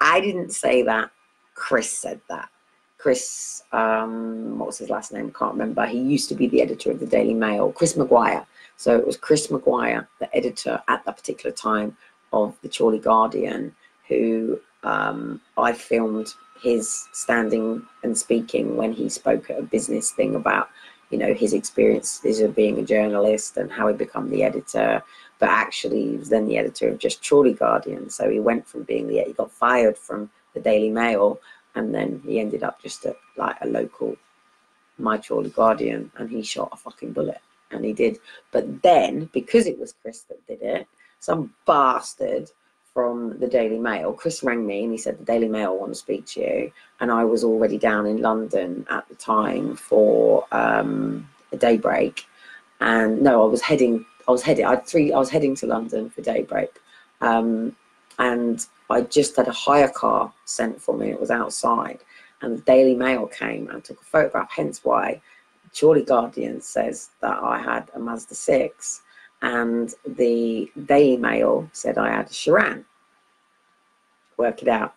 I didn't say that. Chris said that. Chris, what was his last name? I can't remember. He used to be the editor of the Daily Mail, Chris Maguire. So it was Chris Maguire, the editor at that particular time of the Chorley Guardian, who I filmed his standing and speaking when he spoke at a business thing about, you know, his experiences of being a journalist and how he became the editor. But actually, he was then the editor of just Chorley Guardian. So he went from being he got fired from the Daily Mail, and then he ended up just at like a local My Chorley Guardian, and he shot a fucking bullet, and he did. But then, because it was Chris that did it, some bastard from the Daily Mail, Chris rang me and he said, the Daily Mail want to speak to you. And I was already down in London at the time for a Daybreak. And no, I was heading to London for Daybreak. And I just had a hire car sent for me. It was outside. And the Daily Mail came and took a photograph, hence why Chorley Guardian says that I had a Mazda 6. And the Daily Mail said I had a Chiron. Work it out.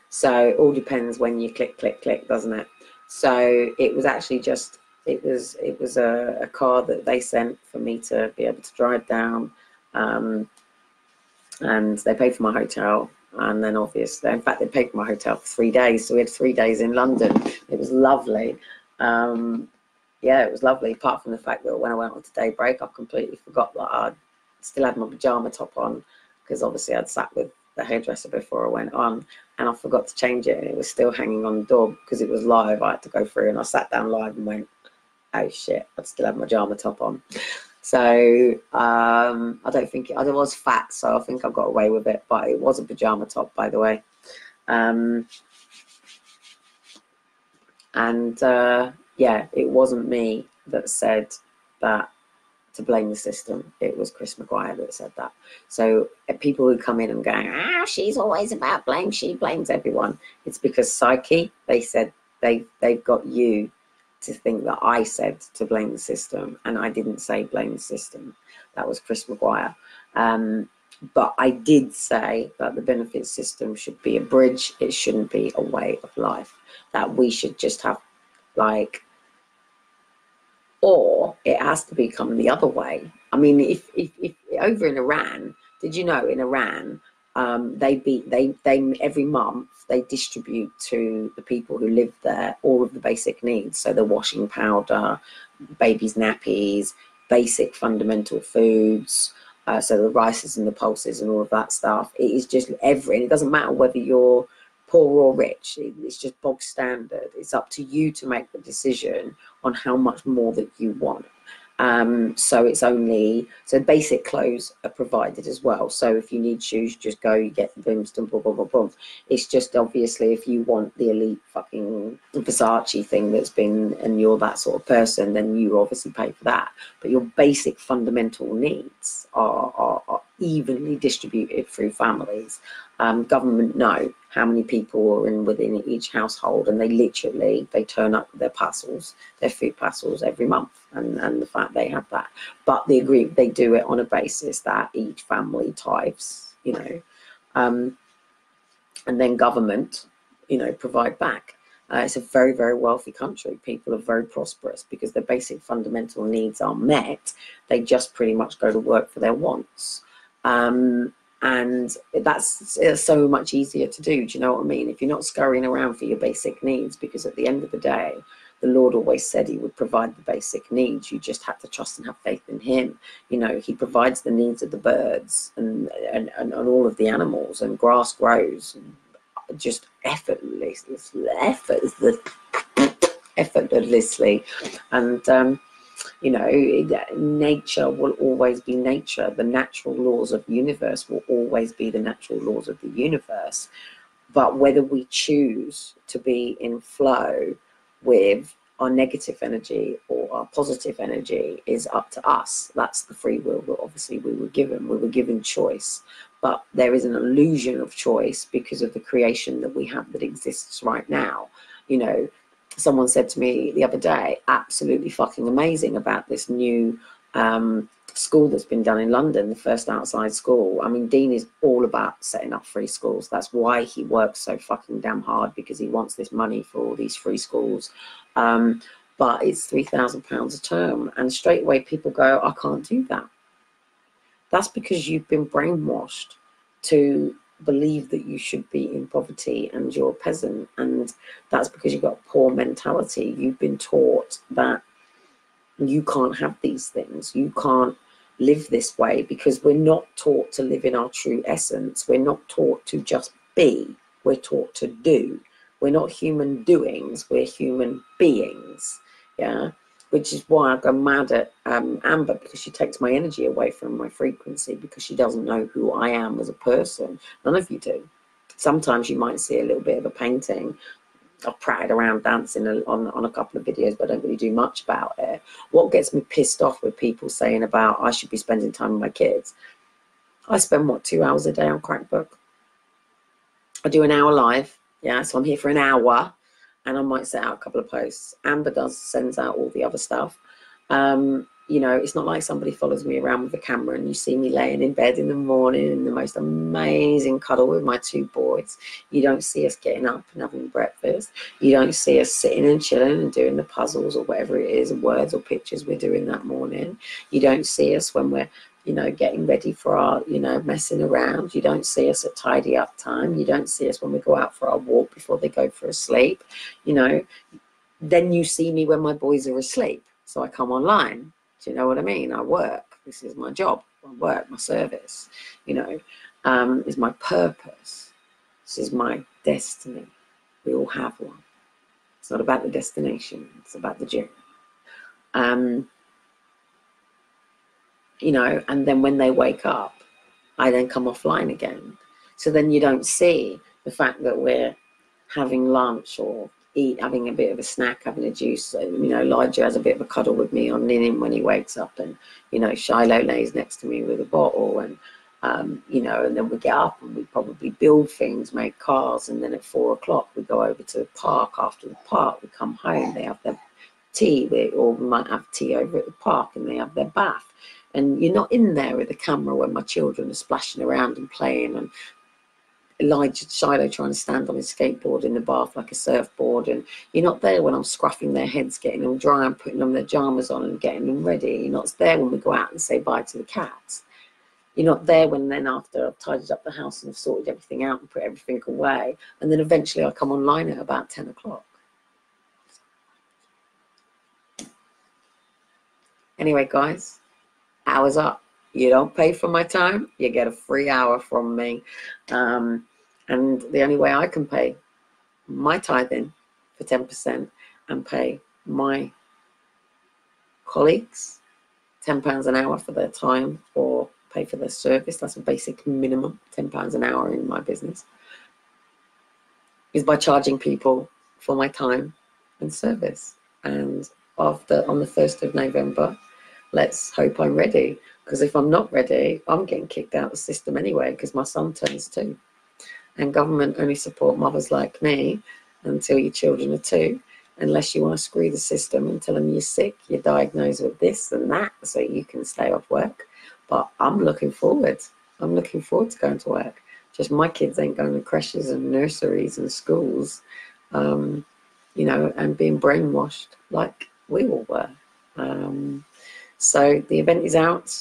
So it all depends when you click, doesn't it? So it was actually just, it was a car that they sent for me to be able to drive down. And they paid for my hotel. And then obviously, in fact, they paid for my hotel for 3 days. So we had 3 days in London. It was lovely. Yeah, it was lovely, apart from the fact that when I went on to Daybreak, I completely forgot that I still had my pyjama top on, because obviously I'd sat with the hairdresser before I went on, and I forgot to change it, and it was still hanging on the door because it was live. I had to go through, and I sat down live and went, oh shit, I'd still have my pyjama top on. So I don't think, I was fat, so I think I got away with it, but it was a pyjama top, by the way. Yeah, it wasn't me that said that to blame the system. It was Chris Maguire that said that. So people who come in and going, she's always about blame, she blames everyone. It's because psyche, they said they've got you to think that I said to blame the system, and I didn't say blame the system. That was Chris Maguire. But I did say that the benefit system should be a bridge. It shouldn't be a way of life. That we should just have like, or it has to become the other way. I mean, if over in Iran, did you know in Iran, they every month they distribute to the people who live there all of the basic needs. So the washing powder, babies' nappies, basic fundamental foods. So the rices and the pulses and all of that stuff. It is just and it doesn't matter whether you're poor or rich. It's just bog standard. It's up to you to make the decision on how much more that you want. So it's only, so basic clothes are provided as well. So if you need shoes, just go, you get the Brimstone, boom, boom, boom, boom. It's just obviously if you want the elite fucking Versace thing that's been, and you're that sort of person, then you obviously pay for that. But your basic fundamental needs are evenly distributed through families. Government know how many people are within each household, and they turn up their parcels, their food parcels every month, and the fact they have that. But they do it on a basis that each family tithes, and then government, provide back. It's a very, very wealthy country. People are very prosperous because their basic fundamental needs are met. They just pretty much go to work for their wants. And that's so much easier to do. Do you know what I mean? If you're not scurrying around for your basic needs, because at the end of the day, the Lord always said he would provide the basic needs. You just have to trust and have faith in him. He provides the needs of the birds and all of the animals, and grass grows just effortlessly. And nature will always be nature. The natural laws of the universe will always be the natural laws of the universe. But whether we choose to be in flow with our negative energy or our positive energy is up to us. That's the free will that obviously we were given. We were given choice. But there is an illusion of choice because of the creation that we have that exists right now. Someone said to me the other day, absolutely fucking amazing, about this new school that's been done in London, the first outside school. I mean, Dean is all about setting up free schools. That's why he works so fucking damn hard, because he wants this money for all these free schools. But it's £3,000 a term. And straight away people go, I can't do that. That's because you've been brainwashed to believe that you should be in poverty and you're a peasant, and that's because you've got a poor mentality. You've been taught that you can't have these things, you can't live this way, because we're not taught to live in our true essence. We're not taught to just be, we're taught to do. We're not human doings, we're human beings. Which is why I go mad at Amber, because she takes my energy away from my frequency, because she doesn't know who I am as a person. None of you do. Sometimes you might see a little bit of a painting. I've prattled around dancing on a couple of videos, but I don't really do much about it. What gets me pissed off with people saying about I should be spending time with my kids. I spend, 2 hours a day on Crackbook? I do an hour live. So I'm here for an hour. And I might set out a couple of posts. Amber sends out all the other stuff. It's not like somebody follows me around with a camera and you see me laying in bed in the morning in the most amazing cuddle with my 2 boys. You don't see us getting up and having breakfast. You don't see us sitting and chilling and doing the puzzles or whatever it is, words or pictures we're doing that morning. You don't see us when we're getting ready for our, messing around. You don't see us at tidy up time. You don't see us when we go out for our walk before they go for a sleep. Then you see me when my boys are asleep. So I come online. Do you know what I mean? I work. This is my job. I work, my service, is my purpose. This is my destiny. We all have one. It's not about the destination. It's about the journey. And then when they wake up, I then come offline again. So then you don't see the fact that we're having lunch or having a bit of a snack, having a juice. Elijah has a bit of a cuddle with me on Ninim when he wakes up, and, Shiloh lays next to me with a bottle, and, and then we get up and we probably build things, make cars, and then at 4 o'clock we go over to the park. After the park, we come home, they have their tea, or we might have tea over at the park, and they have their bath. And you're not in there with the camera when my children are splashing around and playing, and Elijah Shiloh trying to stand on his skateboard in the bath like a surfboard, and you're not there when I'm scruffing their heads, getting them dry and putting them their pajamas on and getting them ready. You're not there when we go out and say bye to the cats. You're not there when then after I've tidied up the house and I've sorted everything out and put everything away, and then eventually I come online at about 10 o'clock. Anyway, guys, hour's up. You don't pay for my time, you get a free hour from me. And the only way I can pay my tithing for 10% and pay my colleagues £10 an hour for their time, or pay for their service, that's a basic minimum, £10 an hour in my business, is by charging people for my time and service. And on the 1st of November, let's hope I'm ready. Because if I'm not ready, I'm getting kicked out of the system anyway, because my son turns 2. And government only support mothers like me until your children are 2, unless you want to screw the system and tell them you're sick, you're diagnosed with this and that, so you can stay off work. But I'm looking forward. I'm looking forward to going to work. Just my kids ain't going to creches and nurseries and schools, you know, and being brainwashed like we all were. So the event is out.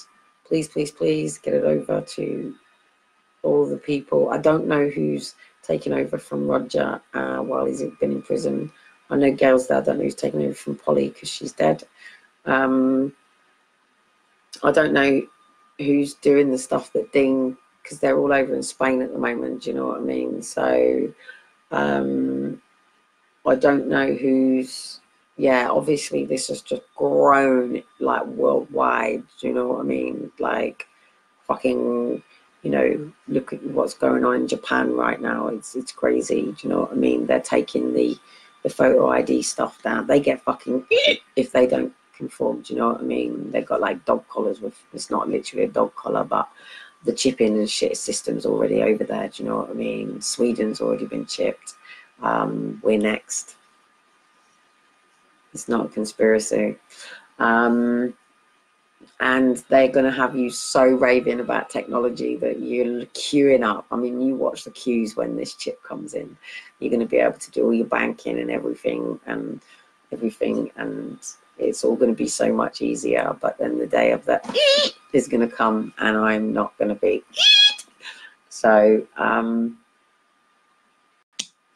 Please, please, please get it over to all the people. I don't know who's taken over from Roger while he's been in prison. I know Gail's there. I don't know who's taken over from Polly because she's dead. I don't know who's doing the stuff that Dean, because they're all over in Spain at the moment, do you know what I mean? So I don't know who's, yeah, obviously this has just grown like worldwide, do you know what I mean? Like fucking, you know, look at what's going on in Japan right now. It's crazy, do you know what I mean? They're taking the photo ID stuff down. They get fucking if they don't conform, do you know what I mean? They've got like dog collars with, it's not literally a dog collar, but the chipping and shit system's already over there, do you know what I mean? Sweden's already been chipped. We're next. It's not a conspiracy. And they're going to have you so raving about technology that you're queuing up. I mean, you watch the queues when this chip comes in. You're going to be able to do all your banking and everything, and it's all going to be so much easier. But then the day of that is going to come, and I'm not going to be. So,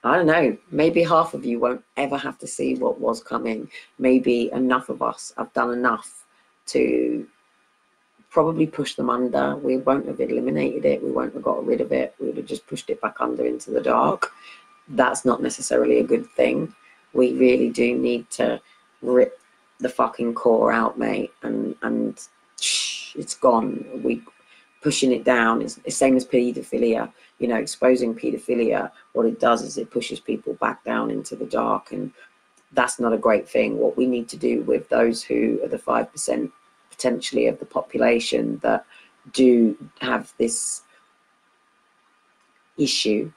I don't know, maybe half of you won't ever have to see what was coming. Maybe enough of us have done enough to probably push them under. We won't have eliminated it. We won't have got rid of it. We would have just pushed it back under into the dark. That's not necessarily a good thing. We really do need to rip the fucking core out, mate. And it's gone. We pushing it down. It's the same as paedophilia. You know, exposing paedophilia, what it does is it pushes people back down into the dark, and that's not a great thing. What we need to do with those who are the 5% potentially of the population that do have this issue,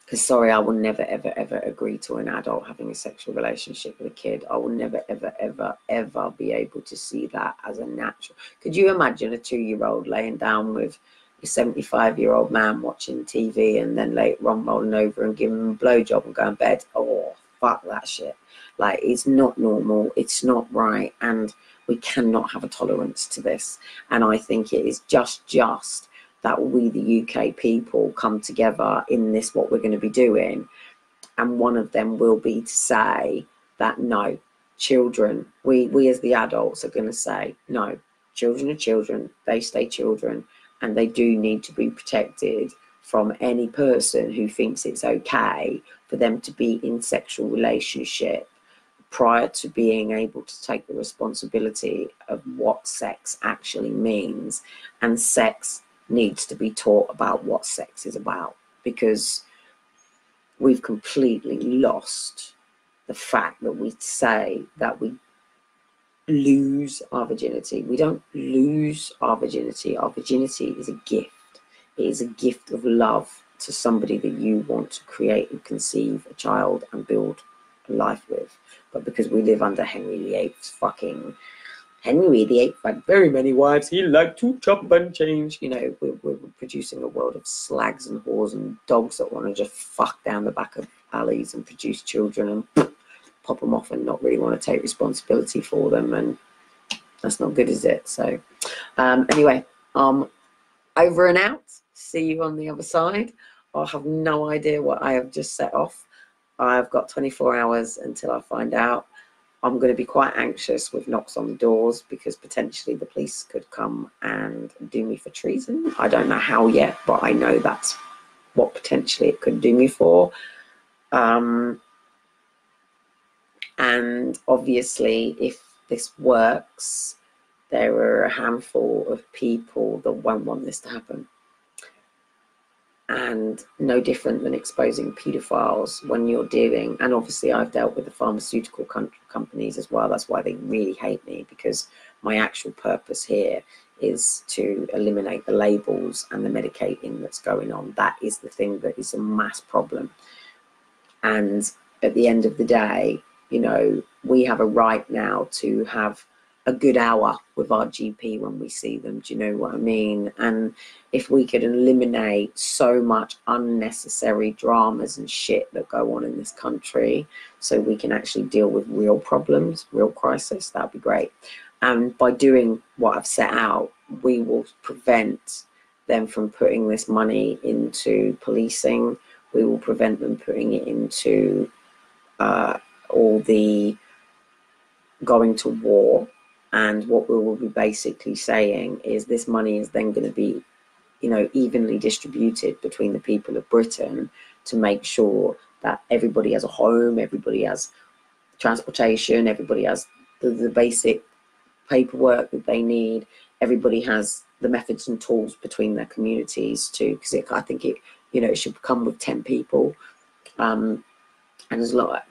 because sorry, I will never ever ever agree to an adult having a sexual relationship with a kid. I will never ever ever ever be able to see that as a natural. Could you imagine a 2-year-old laying down with a 75-year-old man watching TV and then later on rolling over and giving him a blowjob and going to bed? Oh, fuck that shit. Like, it's not normal. It's not right. And we cannot have a tolerance to this. And I think it is just that we, the UK people, come together in this, what we're going to be doing. And one of them will be to say that, no, children, we as the adults are going to say, no, children are children. They stay children. And they do need to be protected from any person who thinks it's okay for them to be in sexual relationship prior to being able to take the responsibility of what sex actually means. And sex needs to be taught about what sex is about, because we've completely lost the fact that we say that we lose our virginity. We don't lose our virginity. Our virginity is a gift. It is a gift of love to somebody that you want to create and conceive a child and build a life with. But because we live under Henry VIII's fucking Henry VIII had very many wives. He liked to chop and change. You know, we're producing a world of slags and whores and dogs that want to just fuck down the back of alleys and produce children and pop them off and not really want to take responsibility for them. And that's not good, is it? So anyway, over and out. See you on the other side. I have no idea what I have just set off. I've got 24 hours until I find out. I'm going to be quite anxious with knocks on the doors because potentially the police could come and do me for treason. I don't know how yet, but I know that's what potentially it could do me for. And obviously, if this works, there are a handful of people that won't want this to happen. And no different than exposing paedophiles when you're dealing, and obviously I've dealt with the pharmaceutical companies as well. That's why they really hate me, because my actual purpose here is to eliminate the labels and the medicating that's going on. That is the thing that is a mass problem. And at the end of the day, you know, we have a right now to have a good hour with our GP when we see them. Do you know what I mean? And if we could eliminate so much unnecessary dramas and shit that go on in this country, so we can actually deal with real problems, real crisis, that'd be great. And by doing what I've set out, we will prevent them from putting this money into policing. We will prevent them putting it into all the going to war. And what we will be basically saying is this money is then going to be, you know, evenly distributed between the people of Britain to make sure that everybody has a home, everybody has transportation, everybody has the basic paperwork that they need, everybody has the methods and tools between their communities too, because I think it, you know, it should come with 10 people. And there's a lot.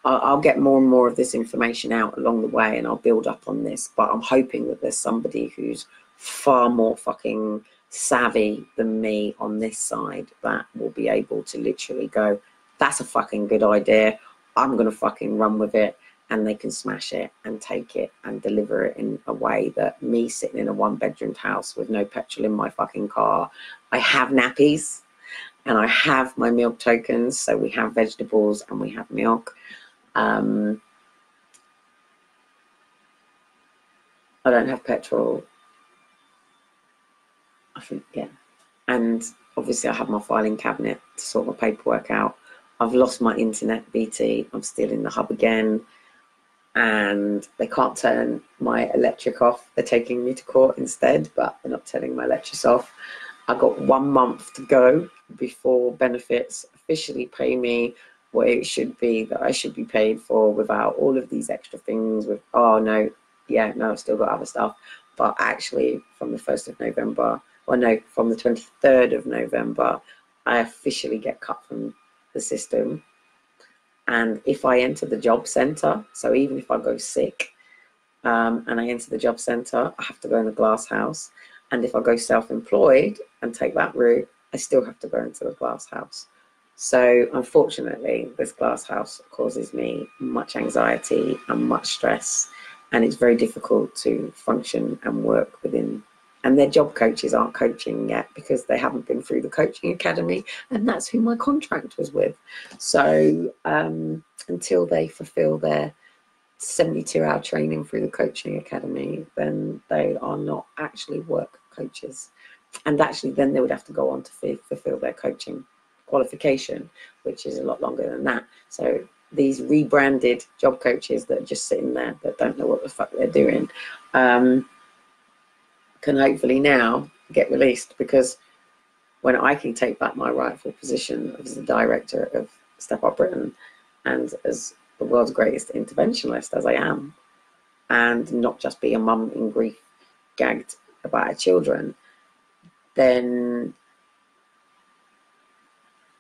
I'll get more and more of this information out along the way, and I'll build up on this, but I'm hoping that there's somebody who's far more fucking savvy than me on this side that will be able to literally go, that's a fucking good idea, I'm gonna fucking run with it, and they can smash it and take it and deliver it in a way that me sitting in a 1-bedroom house with no petrol in my fucking car, I have nappies and I have my milk tokens, so we have vegetables and we have milk. I don't have petrol, I think, yeah. And obviously I have my filing cabinet to sort my paperwork out. I've lost my internet, BT. I'm still in the hub again. And they can't turn my electric off. They're taking me to court instead, but they're not turning my electrics off. I've got 1 month to go before benefits officially pay me what it should be, that I should be paid for, without all of these extra things with, oh no, yeah, no, I've still got other stuff. But actually from the 1st of November, well no, from the 23rd of November, I officially get cut from the system. And if I enter the job centre, so even if I go sick and I enter the job centre, I have to go in the glass house. And if I go self-employed and take that route, I still have to go into the glass house. So unfortunately, this glass house causes me much anxiety and much stress, and it's very difficult to function and work within. And their job coaches aren't coaching yet because they haven't been through the coaching academy, and that's who my contract was with. So until they fulfill their 72-hour training through the coaching academy, then they are not actually work coaches. And actually then they would have to go on to fulfill their coaching qualification, which is a lot longer than that. So these rebranded job coaches that are just sitting there that don't know what the fuck they're doing can hopefully now get released, because when I can take back my rightful position as the director of Step Up Britain and as the world's greatest interventionist as I am, and not just be a mum in grief gagged about her children, then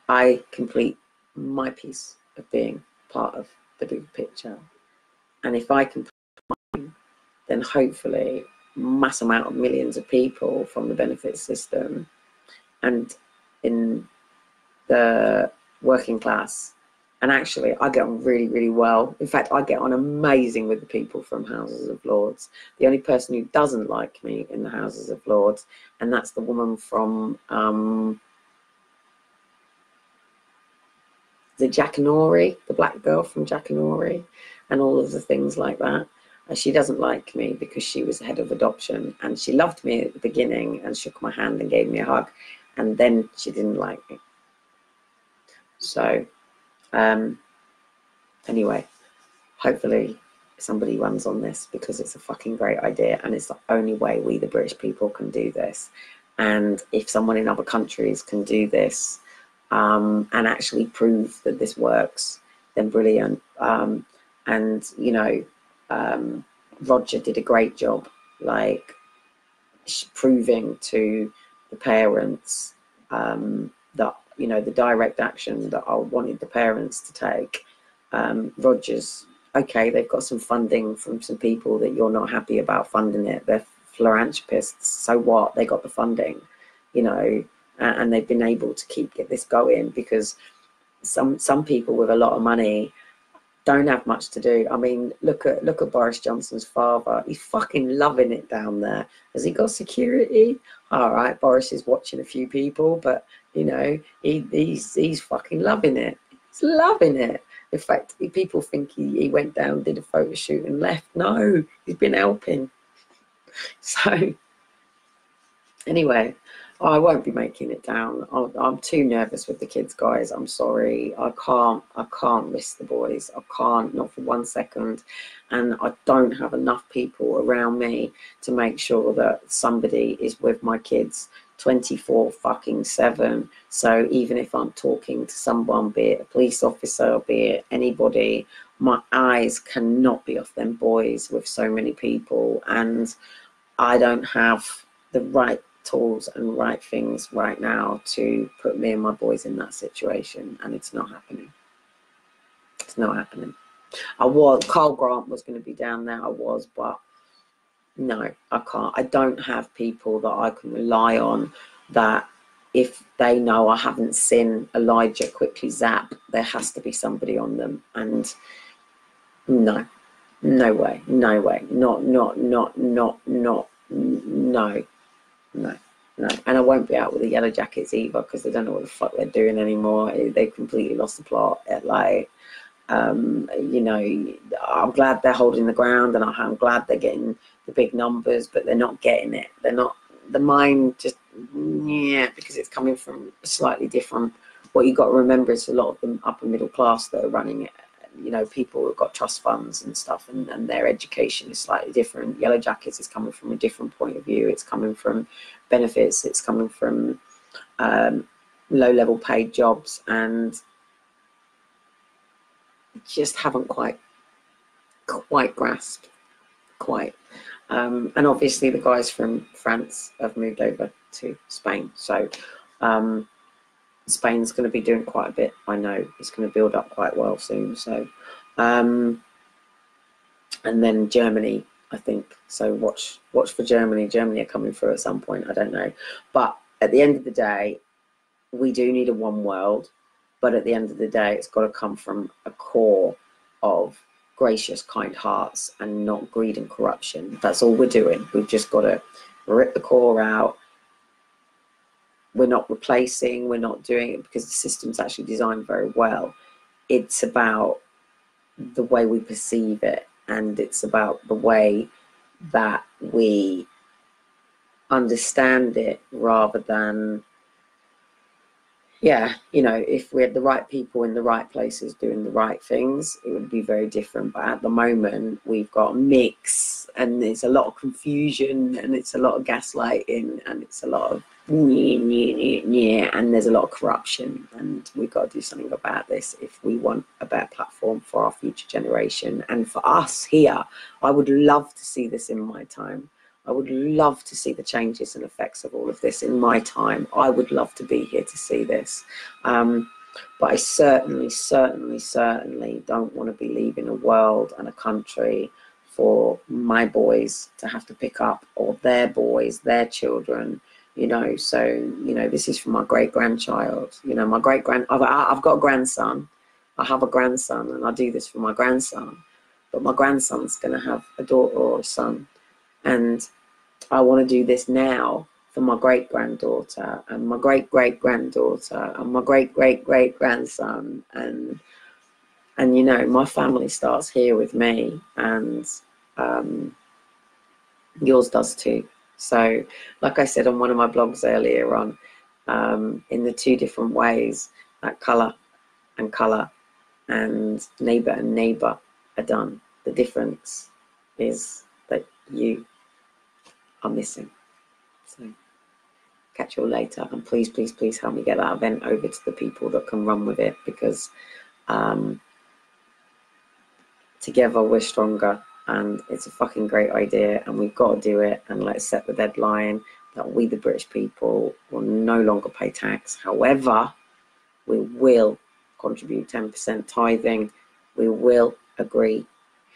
I complete my piece of being part of the big picture. And if I can, then hopefully mass amount of millions of people from the benefit system and in the working class And actually, I get on really, really well. In fact, I get on amazing with the people from Houses of Lords. The only person who doesn't like me in the Houses of Lords, and that's the woman from the Jackanory, the black girl from Jackanory, and all of the things like that. She doesn't like me because she was head of adoption, and she loved me at the beginning and shook my hand and gave me a hug, and then she didn't like me. So anyway, hopefully somebody runs on this, because it's a fucking great idea, and it's the only way we, the British people, can do this. And if someone in other countries can do this and actually prove that this works, then brilliant. And you know, Roger did a great job, like proving to the parents that, you know, the direct action that I wanted the parents to take. Roger's, okay, they've got some funding from some people that you're not happy about funding it. They're philanthropists, so what? They got the funding, you know, and they've been able to get this going, because some people with a lot of money don't have much to do. I mean, look at Boris Johnson's father. He's fucking loving it down there. Has he got security? All right, Boris is watching a few people, but you know, he's fucking loving it. He's loving it. In fact, people think he went down, did a photo shoot and left. No, he's been helping. So anyway, I won't be making it down. I'm too nervous with the kids, guys. I'm sorry. I can't risk the boys. I can't, not for 1 second. And I don't have enough people around me to make sure that somebody is with my kids 24/7. So even if I'm talking to someone, be it a police officer, be it anybody, my eyes cannot be off them boys with so many people. And I don't have the right tools and right things right now to put me and my boys in that situation, and it's not happening. It's not happening. Carl Grant was going to be down there, but no, I can't. I don't have people that I can rely on, that if they know I haven't seen Elijah quickly zap, there has to be somebody on them. And no way, no. And I won't be out with the Yellow Jackets either, because they don't know what the fuck they're doing anymore. They've completely lost the plot. Like, you know, I'm glad they're holding the ground, and I'm glad they're getting the big numbers, but they're not getting it. They're not, the mind just, yeah, because it's coming from slightly different. What you got to remember is a lot of them upper middle class that are running it. You know, people who've got trust funds and stuff, and their education is slightly different. Yellow Jackets is coming from a different point of view. It's coming from benefits. It's coming from low-level paid jobs, and just haven't quite grasped. And obviously the guys from France have moved over to Spain, so Spain's going to be doing quite a bit. I know it's going to build up quite well soon. So, and then Germany, I think. So watch for Germany. Germany are coming through at some point. I don't know, but at the end of the day, we do need a one world. But at the end of the day, it's got to come from a core of gracious, kind hearts, and not greed and corruption. That's all we're doing. We've just got to rip the core out. We're not replacing, we're not doing it because the system's actually designed very well. It's about the way we perceive it, and it's about the way that we understand it, rather than, yeah, you know, if we had the right people in the right places doing the right things, it would be very different. But at the moment, we've got a mix, and there's a lot of confusion, and it's a lot of gaslighting, and it's a lot of and there's a lot of corruption, and we've got to do something about this if we want a better platform for our future generation. And for us here, I would love to see this in my time. I would love to see the changes and effects of all of this in my time. I would love to be here to see this. But I certainly don't want to be leaving a world and a country for my boys to have to pick up, or their boys, their children, you know. So, you know, this is for my great-grandchild. You know, I've got a grandson. I have a grandson and I do this for my grandson, but my grandson's going to have a daughter or a son. And I want to do this now for my great-granddaughter and my great-great-granddaughter and my great-great-great-grandson. And you know, my family starts here with me, and yours does too. So like I said on one of my blogs earlier on, in the two different ways that colour and colour and neighbour are done, the difference is that you are missing. So catch you all later, and please help me get that event over to the people that can run with it, because together we're stronger, and it's a fucking great idea, and we've got to do it. And let's set the deadline that we, the British people, will no longer pay tax. However, we will contribute 10% tithing. We will agree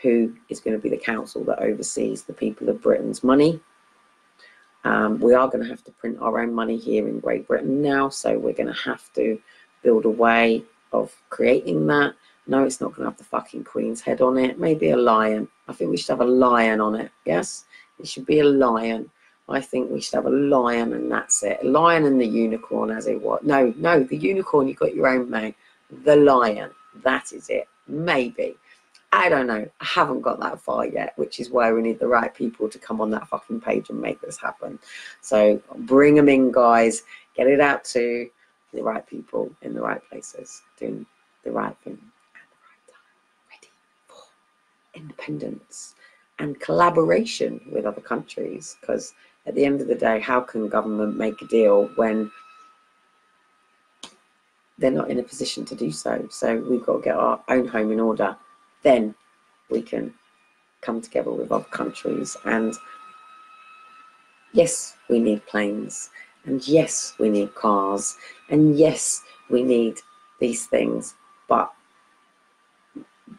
who is going to be the council that oversees the people of Britain's money. We are going to have to print our own money here in Great Britain now, so we're going to have to build a way of creating that. No, it's not going to have the fucking Queen's head on it. Maybe a lion. I think we should have a lion on it. Yes, it should be a lion. I think we should have a lion, and that's it. A lion and the unicorn, as it was. No, the unicorn, you got your own, mate. The lion, that is it. Maybe. I don't know. I haven't got that far yet, which is why we need the right people to come on that fucking page and make this happen. So bring them in, guys. Get it out to the right people in the right places, doing the right thing at the right time, ready for independence and collaboration with other countries. Because at the end of the day, how can government make a deal when they're not in a position to do so? So we've got to get our own home in order. Then we can come together with other countries. And yes, we need planes, and yes, we need cars, and yes, we need these things, but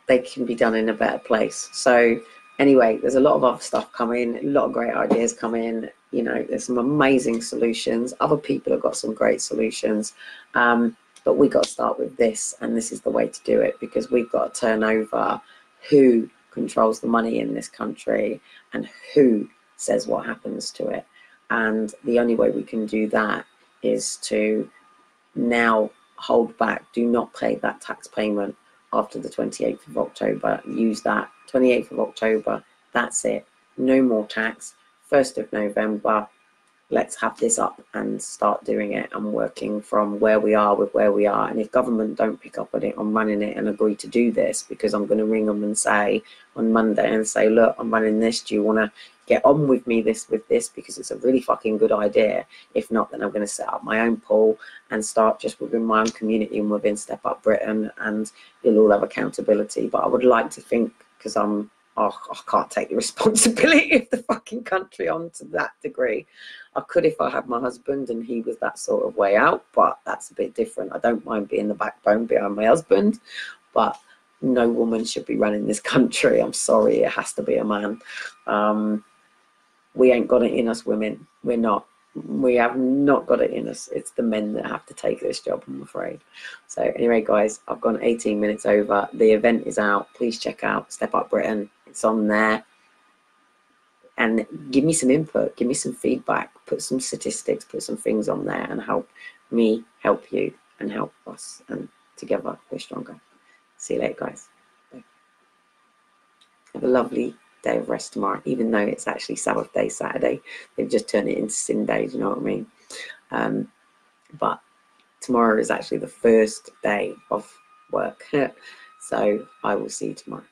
they can be done in a better place. So anyway, there's a lot of other stuff coming, a lot of great ideas coming. You know, there's some amazing solutions. Other people have got some great solutions. But we got to start with this, and this is the way to do it, because we've got to turn over who controls the money in this country and who says what happens to it. And the only way we can do that is to now hold back. Do not pay that tax payment after the 28th of October. Use that 28th of October. That's it. No more tax. 1st of November. Let's have this up and start doing it and working from where we are with where we are. And if government don't pick up on it, I'm running it and agree to do this, because I'm going to ring them and say on Monday and say, look, I'm running this. Do you want to get on with me with this? Because it's a really fucking good idea. If not, then I'm going to set up my own pool and start just within my own community and within Step Up Britain, and you'll all have accountability. But I would like to think, because I can't take the responsibility of the fucking country on to that degree. I could if I had my husband and he was that sort of way out, but that's a bit different. I don't mind being the backbone behind my husband, but no woman should be running this country. I'm sorry, it has to be a man. We ain't got it in us, women. We're not. We have not got it in us. It's the men that have to take this job, I'm afraid. So anyway, guys, I've gone 18 minutes over. The event is out. Please check out Step Up Britain. It's on there. And give me some input, give me some feedback, put some statistics, put some things on there, and help me help you and help us. And together we're stronger. See you later, guys. Bye. Have a lovely day of rest tomorrow, even though it's actually Sabbath day Saturday. They've just turned it into sin day, do you know what I mean? But tomorrow is actually the first day of work. So I will see you tomorrow.